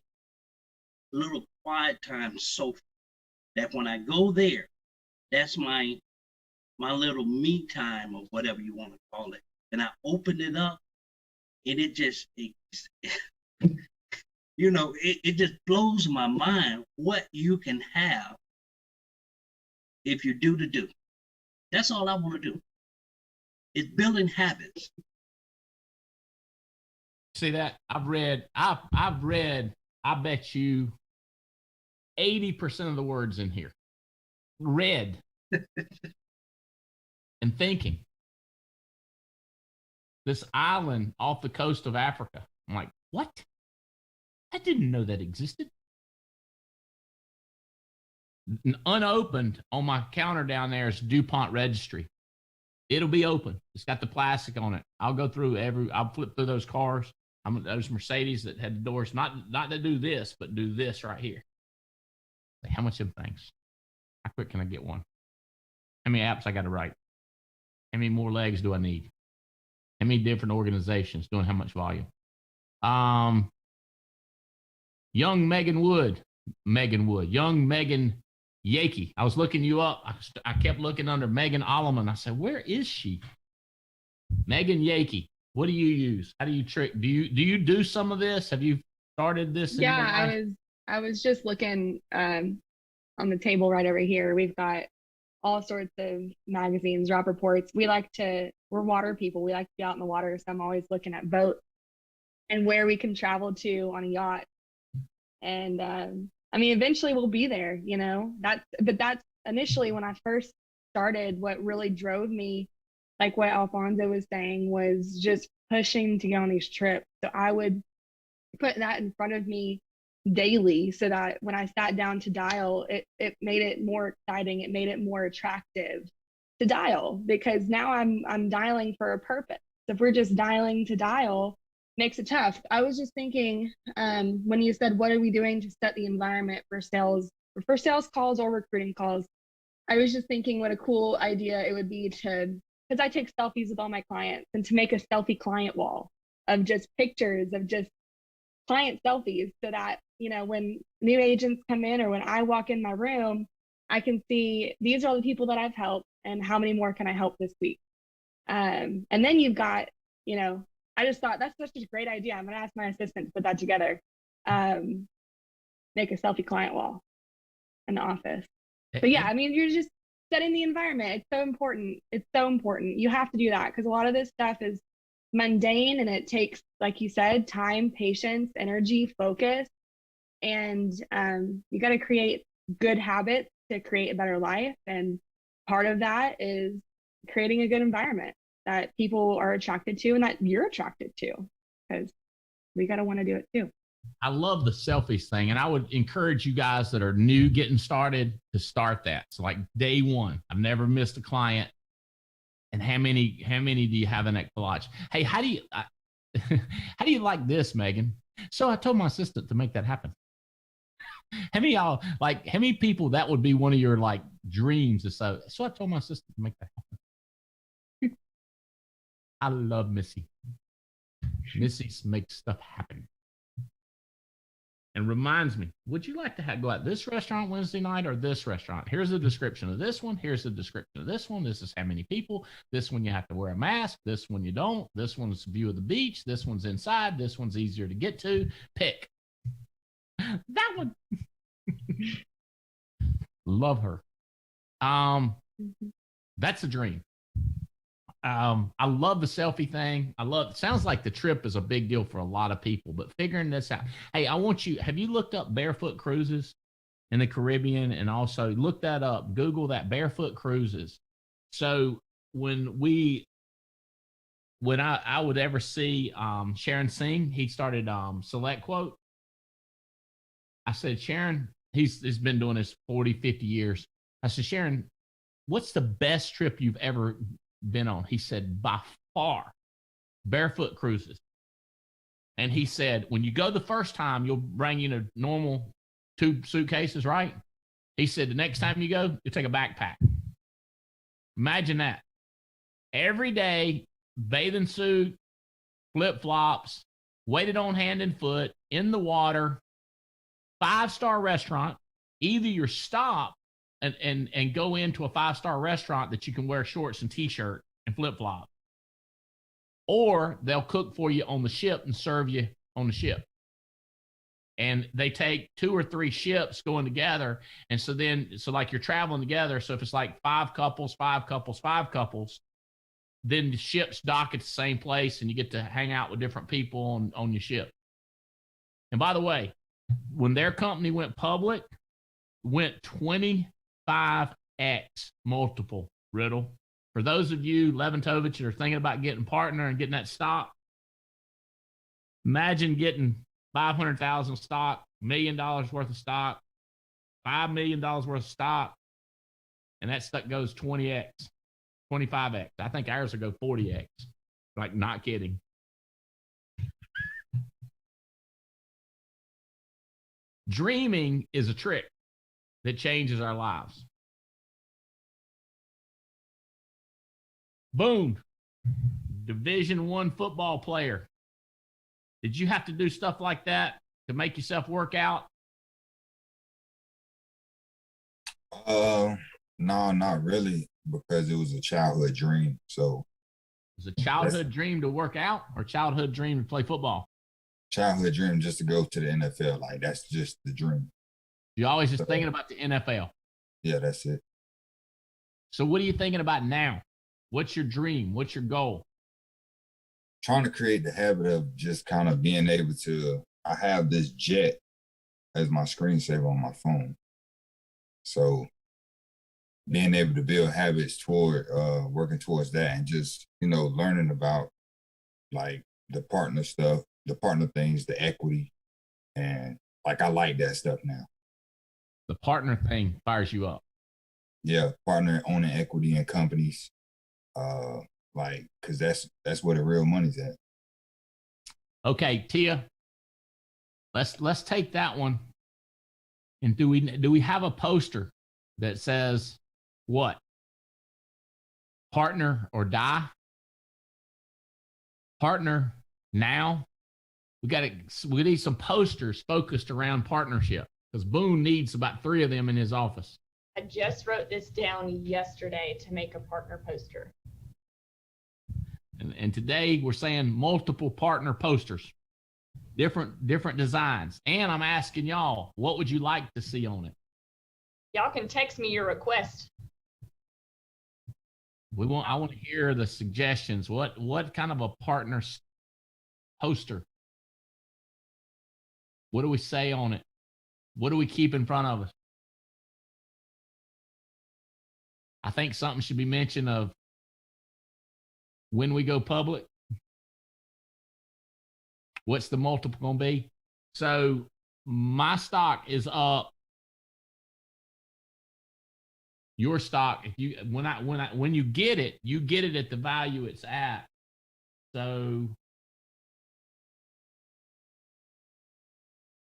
little quiet time sofa. That when I go there, that's my little me time or whatever you want to call it. And I open it up and it just, you know, it just blows my mind what you can have if you do the do. That's all I want to do. It's building habits. See that? I've read, I bet you 80% of the words in here. Read and thinking. This island off the coast of Africa. I'm like, what? I didn't know that existed. Unopened on my counter down there is DuPont Registry. It'll be open. It's got the plastic on it. I'll go through I'll flip through those cars. Those Mercedes that had the doors, not to do this, but do this right here. How much of them things? How quick can I get one? How many apps I got to write? How many more legs do I need? How many different organizations doing how much volume? Young Megan Wood, young Megan Yakey. I was looking you up. I kept looking under Megan Alleman. I said, where is she? Megan Yakey. What do you use? How do you trick? Do you do some of this? Have you started this? Yeah, I was just looking on the table right over here. We've got all sorts of magazines, drop reports. We're water people. We like to be out in the water. So I'm always looking at boats and where we can travel to on a yacht. And I mean, eventually we'll be there, you know, that's initially when I first started, what really drove me, like what Alfonso was saying, was just pushing to go on these trips. So I would put that in front of me daily so that when I sat down to dial, it made it more exciting. It made it more attractive to dial, because now I'm dialing for a purpose. If we're just dialing to dial, makes it tough. I was just thinking, when you said, what are we doing to set the environment for sales for sales calls or recruiting calls. I was just thinking what a cool idea it would be to, because I take selfies with all my clients, and to make a selfie client wall of just pictures of just client selfies, so that, you know, when new agents come in or when I walk in my room, I can see these are all the people that I've helped and how many more can I help this week. And then you've got, you know, I just thought that's such a great idea. I'm gonna ask my assistant to put that together. Make a selfie client wall in the office. But yeah, I mean, you're just setting the environment. It's so important. It's so important. You have to do that because a lot of this stuff is mundane, and it takes, like you said, time, patience, energy, focus. And you got to create good habits to create a better life. And part of that is creating a good environment that people are attracted to and that you're attracted to, because we got to want to do it too. I love the selfies thing, and I would encourage you guys that are new getting started to start that. So like day one, I've never missed a client. And how many do you have in that collage? Hey, how do you like this, Megan? So I told my assistant to make that happen. How many people that would be one of your like dreams? So I told my assistant to make that happen. I love Missy. Missy makes stuff happen. And reminds me, would you like to go at this restaurant Wednesday night or this restaurant? Here's the description of this one. Here's the description of this one. This is how many people. This one you have to wear a mask. This one you don't. This one's view of the beach. This one's inside. This one's easier to get to. Pick. That one. Love her. That's a dream. I love the selfie thing. Sounds like the trip is a big deal for a lot of people, but figuring this out. Hey, have you looked up barefoot cruises in the Caribbean? And also look that up, Google that, barefoot cruises. So when I would ever see Sharon Singh, he started Select Quote. I said, Sharon, he's been doing this 40, 50 years. I said, Sharon, what's the best trip you've ever been on? He said, by far, barefoot cruises. And he said, when you go the first time, you'll bring a normal 2 suitcases, right? He said, the next time you go, you take a backpack. Imagine that. Every day, bathing suit, flip-flops, weighted on hand and foot, in the water, 5-star restaurant. Either you're stopped and go into a 5-star restaurant that you can wear shorts and t-shirt and flip-flop, or they'll cook for you on the ship and serve you on the ship. And they take 2 or 3 ships going together. And so like you're traveling together. So if it's like 5 couples, then the ships dock at the same place and you get to hang out with different people on your ship. And by the way, when their company went public, went 25x multiple, Riddle. For those of you, Leventovich, that are thinking about getting a partner and getting that stock, imagine getting 500,000 stock, $1 million worth of stock, $5 million worth of stock, and that stuff goes 20x, 25x. I think ours will go 40x. Like, not kidding. Dreaming is a trick that changes our lives. Boom. Division I football player. Did you have to do stuff like that to make yourself work out? No, not really, because it was a childhood dream. So it was a childhood dream to work out, or childhood dream to play football? Childhood dream just to go to the NFL. Like, that's just the dream. You're always just thinking about the NFL. Yeah, that's it. So what are you thinking about now? What's your dream? What's your goal? Trying to create the habit of just kind of being able to, I have this jet as my screensaver on my phone. So being able to build habits toward working towards that, and just, learning about like the partner stuff, the partner things, the equity. And like, I like that stuff now. The partner thing fires you up. Yeah, partner owning equity in companies. Because that's where the real money's at. Okay, Tia, let's take that one And do we have a poster that says what? Partner or die? Partner now? We need some posters focused around partnership, because Boone needs about 3 of them in his office. I just wrote this down yesterday to make a partner poster. And today we're saying multiple partner posters, different designs. And I'm asking y'all, what would you like to see on it? Y'all can text me your request. I want to hear the suggestions. What kind of a partner poster? What do we say on it? What do we keep in front of us? I think something should be mentioned of when we go public. What's the multiple going to be? So my stock is up. Your stock, if you when you get it, you get it at the value it's at. So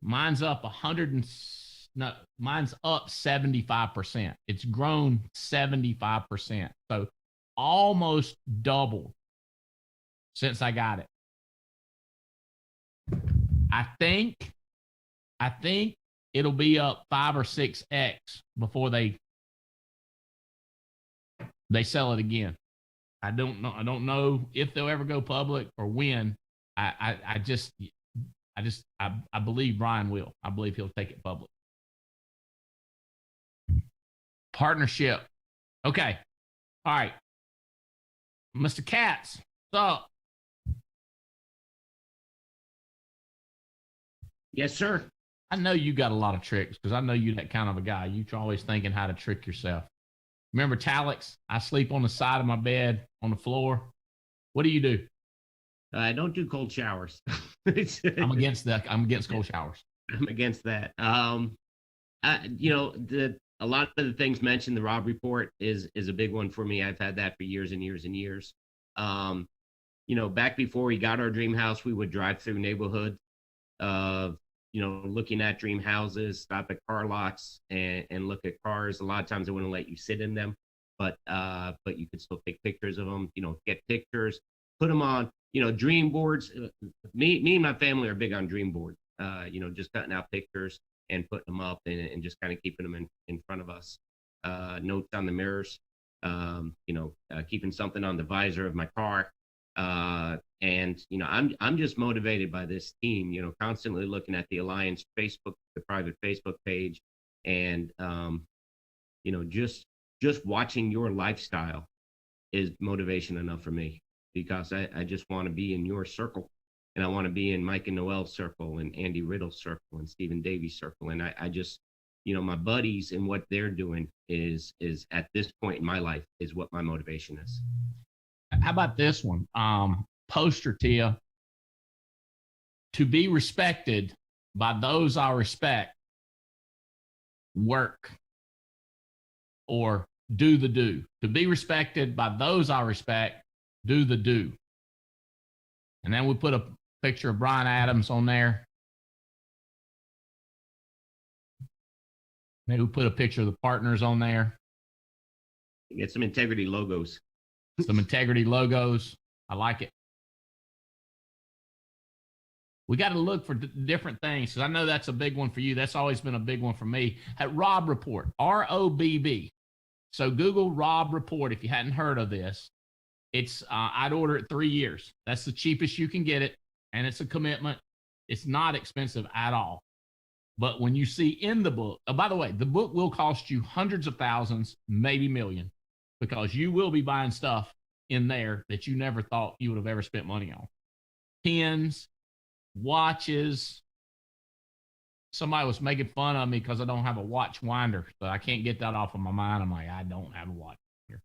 mine's up mine's up 75%. It's grown 75%. So almost doubled since I got it. I think it'll be up 5 or 6x before they sell it again. I don't know if they'll ever go public or when. I believe Brian will. I believe he'll take it public. Partnership. Okay. All right. Mr. Katz, what's up? Yes, sir. I know you got a lot of tricks, because I know you that kind of a guy. You're always thinking how to trick yourself. Remember Talix? I sleep on the side of my bed on the floor. What do you do? I don't do cold showers. I'm against cold showers. I'm against that. A lot of the things mentioned, the Rob report is a big one for me. I've had that for years and years and years. Back before we got our dream house, we would drive through neighborhoods of, looking at dream houses, stop at car lots and look at cars. A lot of times they wouldn't let you sit in them, but you could still take pictures of them, get pictures, put them on, dream boards. Me and my family are big on dream boards, just cutting out pictures and putting them up and just kind of keeping them in front of us. Notes on the mirrors, keeping something on the visor of my car. I'm just motivated by this team, constantly looking at the Alliance Facebook, the private Facebook page, and, just watching your lifestyle is motivation enough for me, because I just want to be in your circle, and I want to be in Mike and Noel's circle and Andy Riddle's circle and Stephen Davies' circle. And I just, my buddies and what they're doing is at this point in my life is what my motivation is. How about this one? Poster, Tia. To be respected by those I respect, work or do the do. To be respected by those I respect, do the do. And then we put a picture of Brian Adams on there. Maybe we put a picture of the partners on there. Get some integrity logos. Some integrity logos. I like it. We got to look for different things, because I know that's a big one for you. That's always been a big one for me. At Rob Report, ROBB. So Google Rob Report if you hadn't heard of this. It's I'd order it 3 years. That's the cheapest you can get it, and it's a commitment. It's not expensive at all. But when you see in the book, by the way, the book will cost you hundreds of thousands, maybe million, because you will be buying stuff in there that you never thought you would have ever spent money on. Pens, watches. Somebody was making fun of me because I don't have a watch winder, so I can't get that off of my mind. I'm like, I don't have a watch here.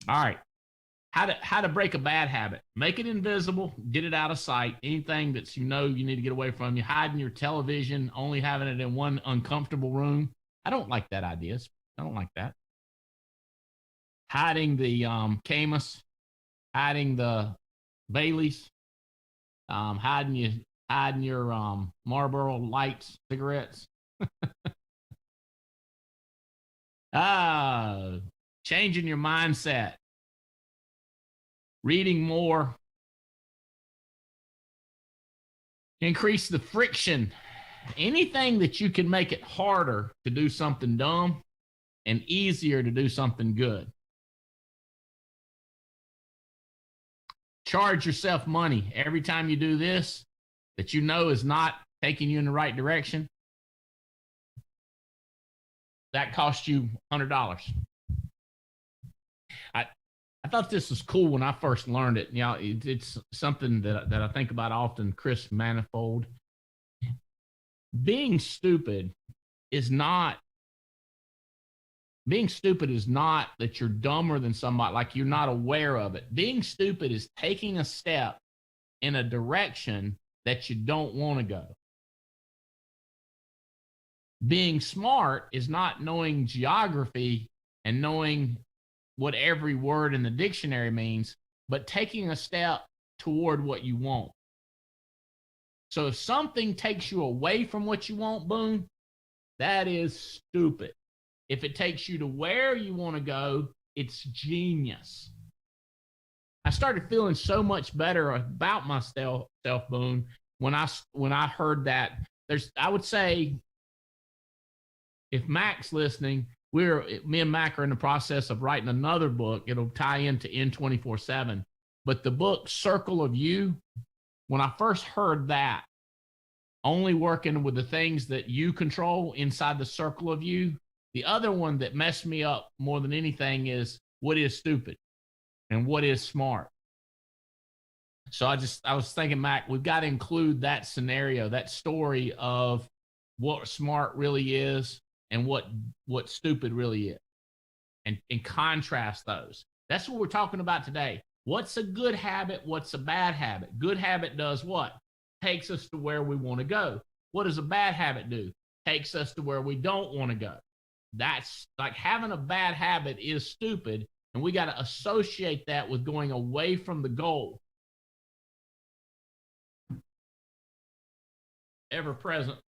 All right. How to break a bad habit. Make it invisible, get it out of sight. Anything that's you need to get away from. You hiding your television, only having it in one uncomfortable room. I don't like that idea. I don't like that. Hiding the Camus, hiding the Baileys, hiding hiding your Marlboro Lights cigarettes. Changing your mindset, reading more, increase the friction. Anything that you can make it harder to do something dumb and easier to do something good. Charge yourself money every time you do this that you know is not taking you in the right direction. That cost you $100. I thought this was cool when I first learned it. You know, it's something that I think about often. Chris Manifold. Being stupid is not that you're dumber than somebody, like you're not aware of it. Being stupid is taking a step in a direction that you don't want to go. Being smart is not knowing geography and knowing what every word in the dictionary means, but taking a step toward what you want. So if something takes you away from what you want, boom, that is stupid. If it takes you to where you want to go, it's genius. I started feeling so much better about myself, Boone, when I heard that. I would say, if Mac's listening, me and Mac are in the process of writing another book. It'll tie into N24/7. But the book Circle of You, when I first heard that, only working with the things that you control inside the circle of you, the other one that messed me up more than anything is what is stupid and what is smart. So I was thinking, Mac, we've got to include that scenario, that story of what smart really is and what stupid really is, and contrast those. That's what we're talking about today. What's a good habit? What's a bad habit? Good habit does what? Takes us to where we want to go. What does a bad habit do? Takes us to where we don't want to go. That's like having a bad habit is stupid, and we got to associate that with going away from the goal. Ever present.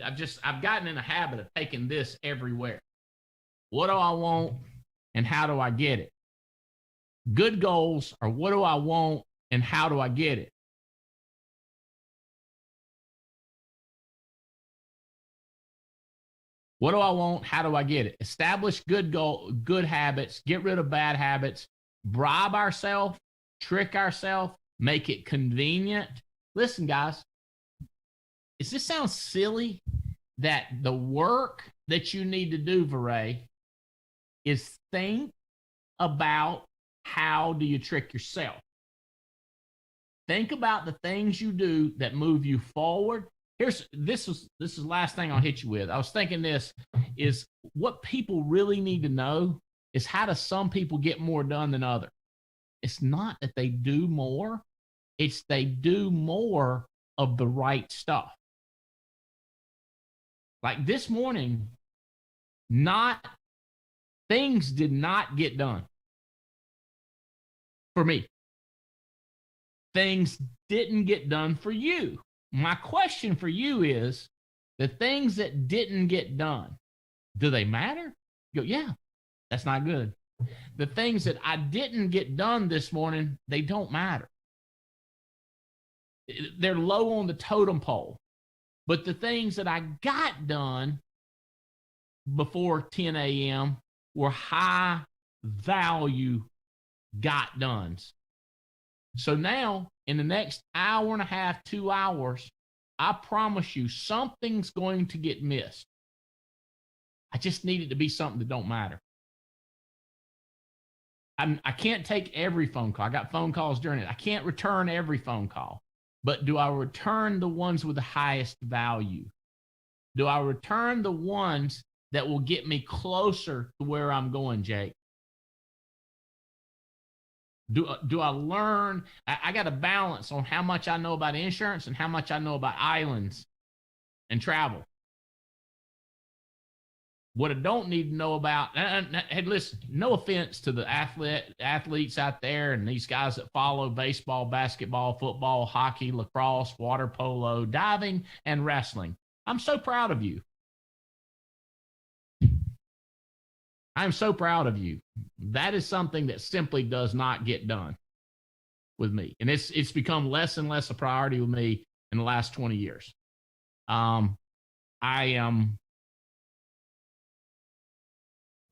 I've gotten in a habit of taking this everywhere. What do I want and how do I get it? Good goals are what do I want and how do I get it? What do I want? How do I get it? Establish good habits, get rid of bad habits, bribe ourselves, trick ourselves, make it convenient. Listen, guys, does this sound silly that the work that you need to do, Varay, is think about how do you trick yourself? Think about the things you do that move you forward. This is the last thing I'll hit you with. I was thinking this is what people really need to know is how do some people get more done than others? It's not that they do more. It's they do more of the right stuff. Like this morning, things did not get done for me. Things didn't get done for you. My question for you is, the things that didn't get done, do they matter? You go, yeah, that's not good. The things that I didn't get done this morning, they don't matter. They're low on the totem pole. But the things that I got done before 10 a.m. were high value got dones. So now, in the next hour and a half, 2 hours, I promise you something's going to get missed. I just need it to be something that don't matter. I can't take every phone call. I got phone calls during it. I can't return every phone call. But do I return the ones with the highest value? Do I return the ones that will get me closer to where I'm going, Jake? Do I learn? I got a balance on how much I know about insurance and how much I know about islands and travel. What I don't need to know about, and listen, no offense to the athletes out there and these guys that follow baseball, basketball, football, hockey, lacrosse, water polo, diving, and wrestling. I'm so proud of you. I'm so proud of you. That is something that simply does not get done with me. And it's become less and less a priority with me in the last 20 years. I am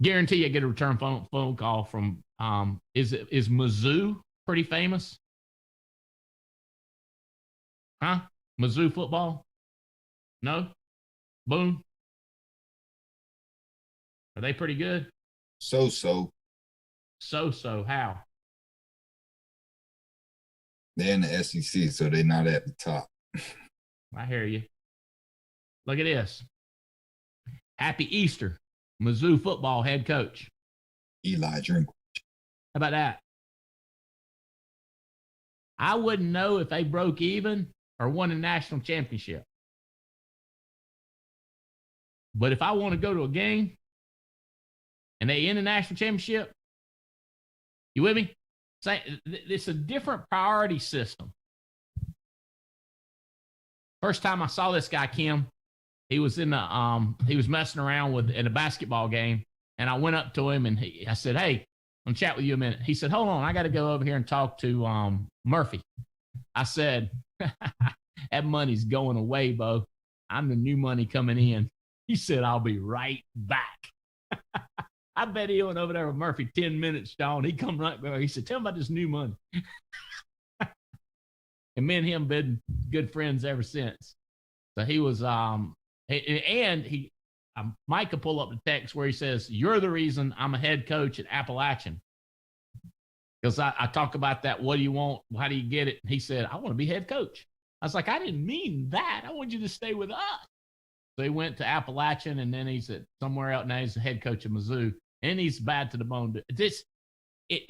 guarantee I get a return phone call from is Mizzou pretty famous? Huh? Mizzou football? No? Boom. Are they pretty good? So. How? They're in the SEC, so they're not at the top. I hear you. Look at this. Happy Easter. Mizzou football head coach. Eli Drinkwitz. How about that? I wouldn't know if they broke even or won a national championship. But if I want to go to a game and they in the national championship, you with me? It's a different priority system. First time I saw this guy, Kim, he was in the he was messing around in a basketball game, and I went up to him and I said, "Hey, I'm gonna chat with you a minute." He said, "Hold on, I got to go over here and talk to Murphy." I said, "That money's going away, Bo. I'm the new money coming in." He said, "I'll be right back." I bet he went over there with Murphy 10 minutes, Sean. He come right back. He said, "Tell him about this new money." And me and him been good friends ever since. So he was Mike could pull up the text where he says, "You're the reason I'm a head coach at Appalachian." Because I talk about that. What do you want? How do you get it? And he said, "I want to be head coach." I was like, "I didn't mean that. I want you to stay with us." So he went to Appalachian, and then he's at somewhere else. Now he's the head coach of Mizzou, and he's bad to the bone.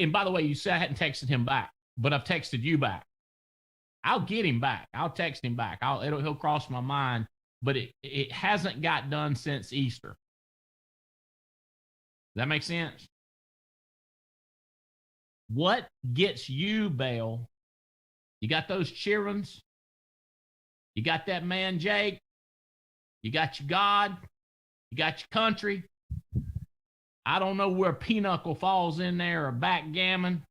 And by the way, you said I hadn't texted him back, but I've texted you back. I'll get him back. I'll text him back. He'll cross my mind, but it hasn't got done since Easter. Does that make sense? What gets you, Bale? You got those cheerings. You got that man, Jake. You got your God. You got your country. I don't know where Pinochle falls in there or backgammon.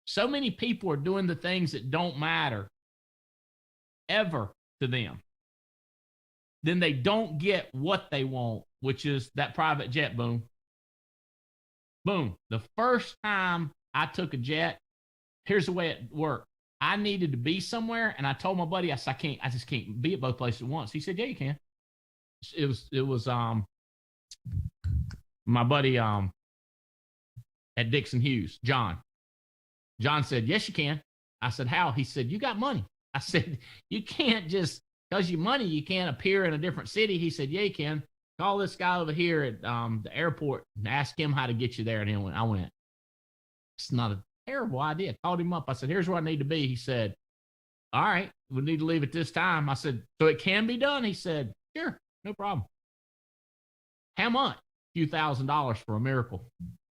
So many people are doing the things that don't matter ever to them. Then they don't get what they want, which is that private jet. Boom. Boom. The first time I took a jet, here's the way it worked. I needed to be somewhere, and I told my buddy, I said, I just can't be at both places at once. He said, "Yeah, you can." It was my buddy at Dixon Hughes, John. John said, "Yes, you can." I said, "How?" He said, "You got money." I said, "You can't just, because you money, you can't appear in a different city." He said, "Yeah, you can. Call this guy over here at the airport and ask him how to get you there." And I went, "It's not a terrible idea." Called him up. I said, "Here's where I need to be." He said, "All right, we need to leave at this time." I said, "So it can be done?" He said, "Sure, no problem." How much? A few $1,000s for a miracle.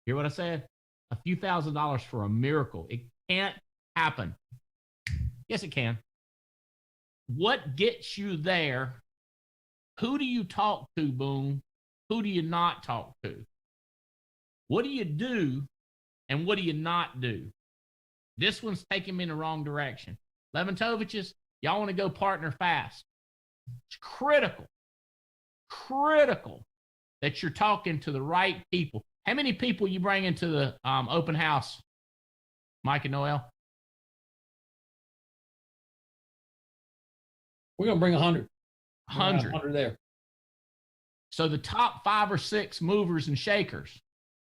Hear what I said? A few $1,000s for a miracle. It can't happen. Yes, it can. What gets you there? Who do you talk to, Boom? Who do you not talk to? What do you do and what do you not do? This one's taking me in the wrong direction. Leventoviches, y'all want to go partner fast. It's critical that you're talking to the right people. How many people you bring into the open house, Mike and Noel? We're going to bring 100. 100 there. So the top 5 or 6 movers and shakers.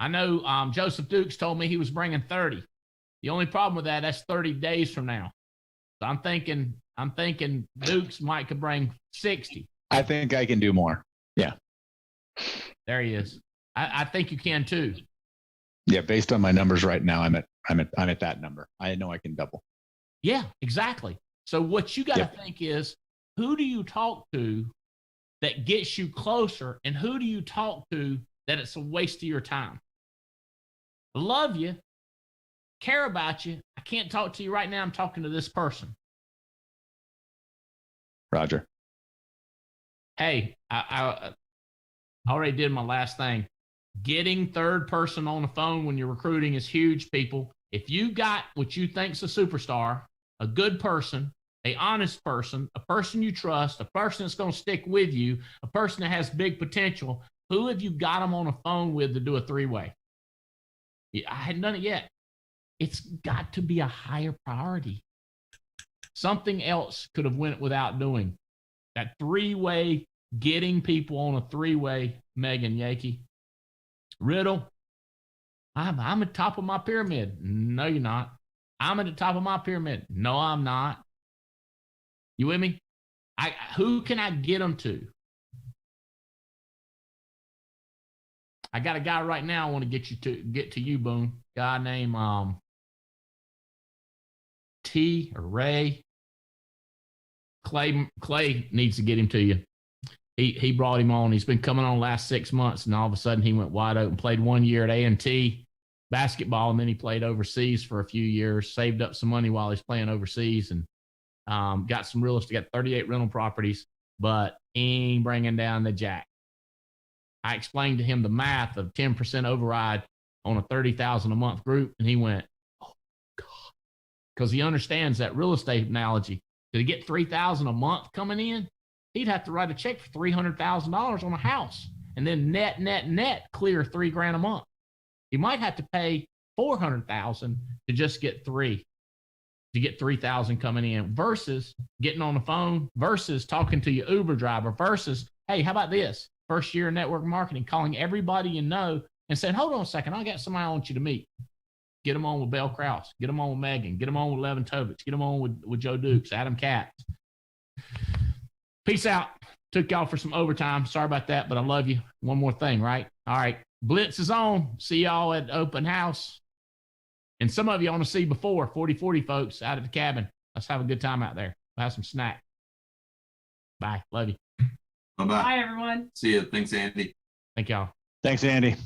I know Joseph Dukes told me he was bringing 30. The only problem with that's 30 days from now. So I'm thinking Dukes might could bring 60. I think I can do more. Yeah. There he is. I think you can too. Yeah, based on my numbers right now, I'm at that number. I know I can double. Yeah, exactly. So what you got to think is, who do you talk to that gets you closer? And who do you talk to that it's a waste of your time? I love you, care about you. I can't talk to you right now. I'm talking to this person. Roger. Hey, I already did my last thing. Getting third person on the phone when you're recruiting is huge, people. If you got what you think's a superstar, a good person, a honest person, a person you trust, a person that's going to stick with you, a person that has big potential, who have you got them on a phone with to do a three-way? I hadn't done it yet. It's got to be a higher priority. Something else could have went without doing. That three-way, getting people on a three-way, Megan Yakey. Riddle, I'm at the top of my pyramid. No, you're not. I'm at the top of my pyramid. No, I'm not. You with me? Who can I get them to? I got a guy right now I want to get to you, Boone. Guy named T or Ray. Clay needs to get him to you. He brought him on. He's been coming on the last 6 months, and all of a sudden he went wide open. Played 1 year at A&T basketball, and then he played overseas for a few years. Saved up some money while he's playing overseas, and got some real estate. Got 38 rental properties, but he ain't bringing down the jack. I explained to him the math of 10% override on a $30,000 a month group, and he went, "Oh God," because he understands that real estate analogy. To get $3,000 a month coming in, he'd have to write a check for $300,000 on a house, and then net clear $3,000 a month. He might have to pay $400,000 to just get $3,000 coming in, versus getting on the phone, versus talking to your Uber driver, versus, hey, how about this? First year in network marketing, calling everybody you know and saying, hold on a second, I got somebody I want you to meet. Get them on with Belle Krause. Get them on with Megan. Get them on with Levin Tovich. Get them on with Joe Dukes, Adam Katz. Peace out. Took y'all for some overtime. Sorry about that, but I love you. One more thing, right? All right. Blitz is on. See y'all at open house. And some of you I want to see before, 40-40 folks out at the cabin. Let's have a good time out there. We'll have some snack. Bye. Love you. Bye-bye. Bye, everyone. See you. Thanks, Andy. Thank y'all. Thanks, Andy.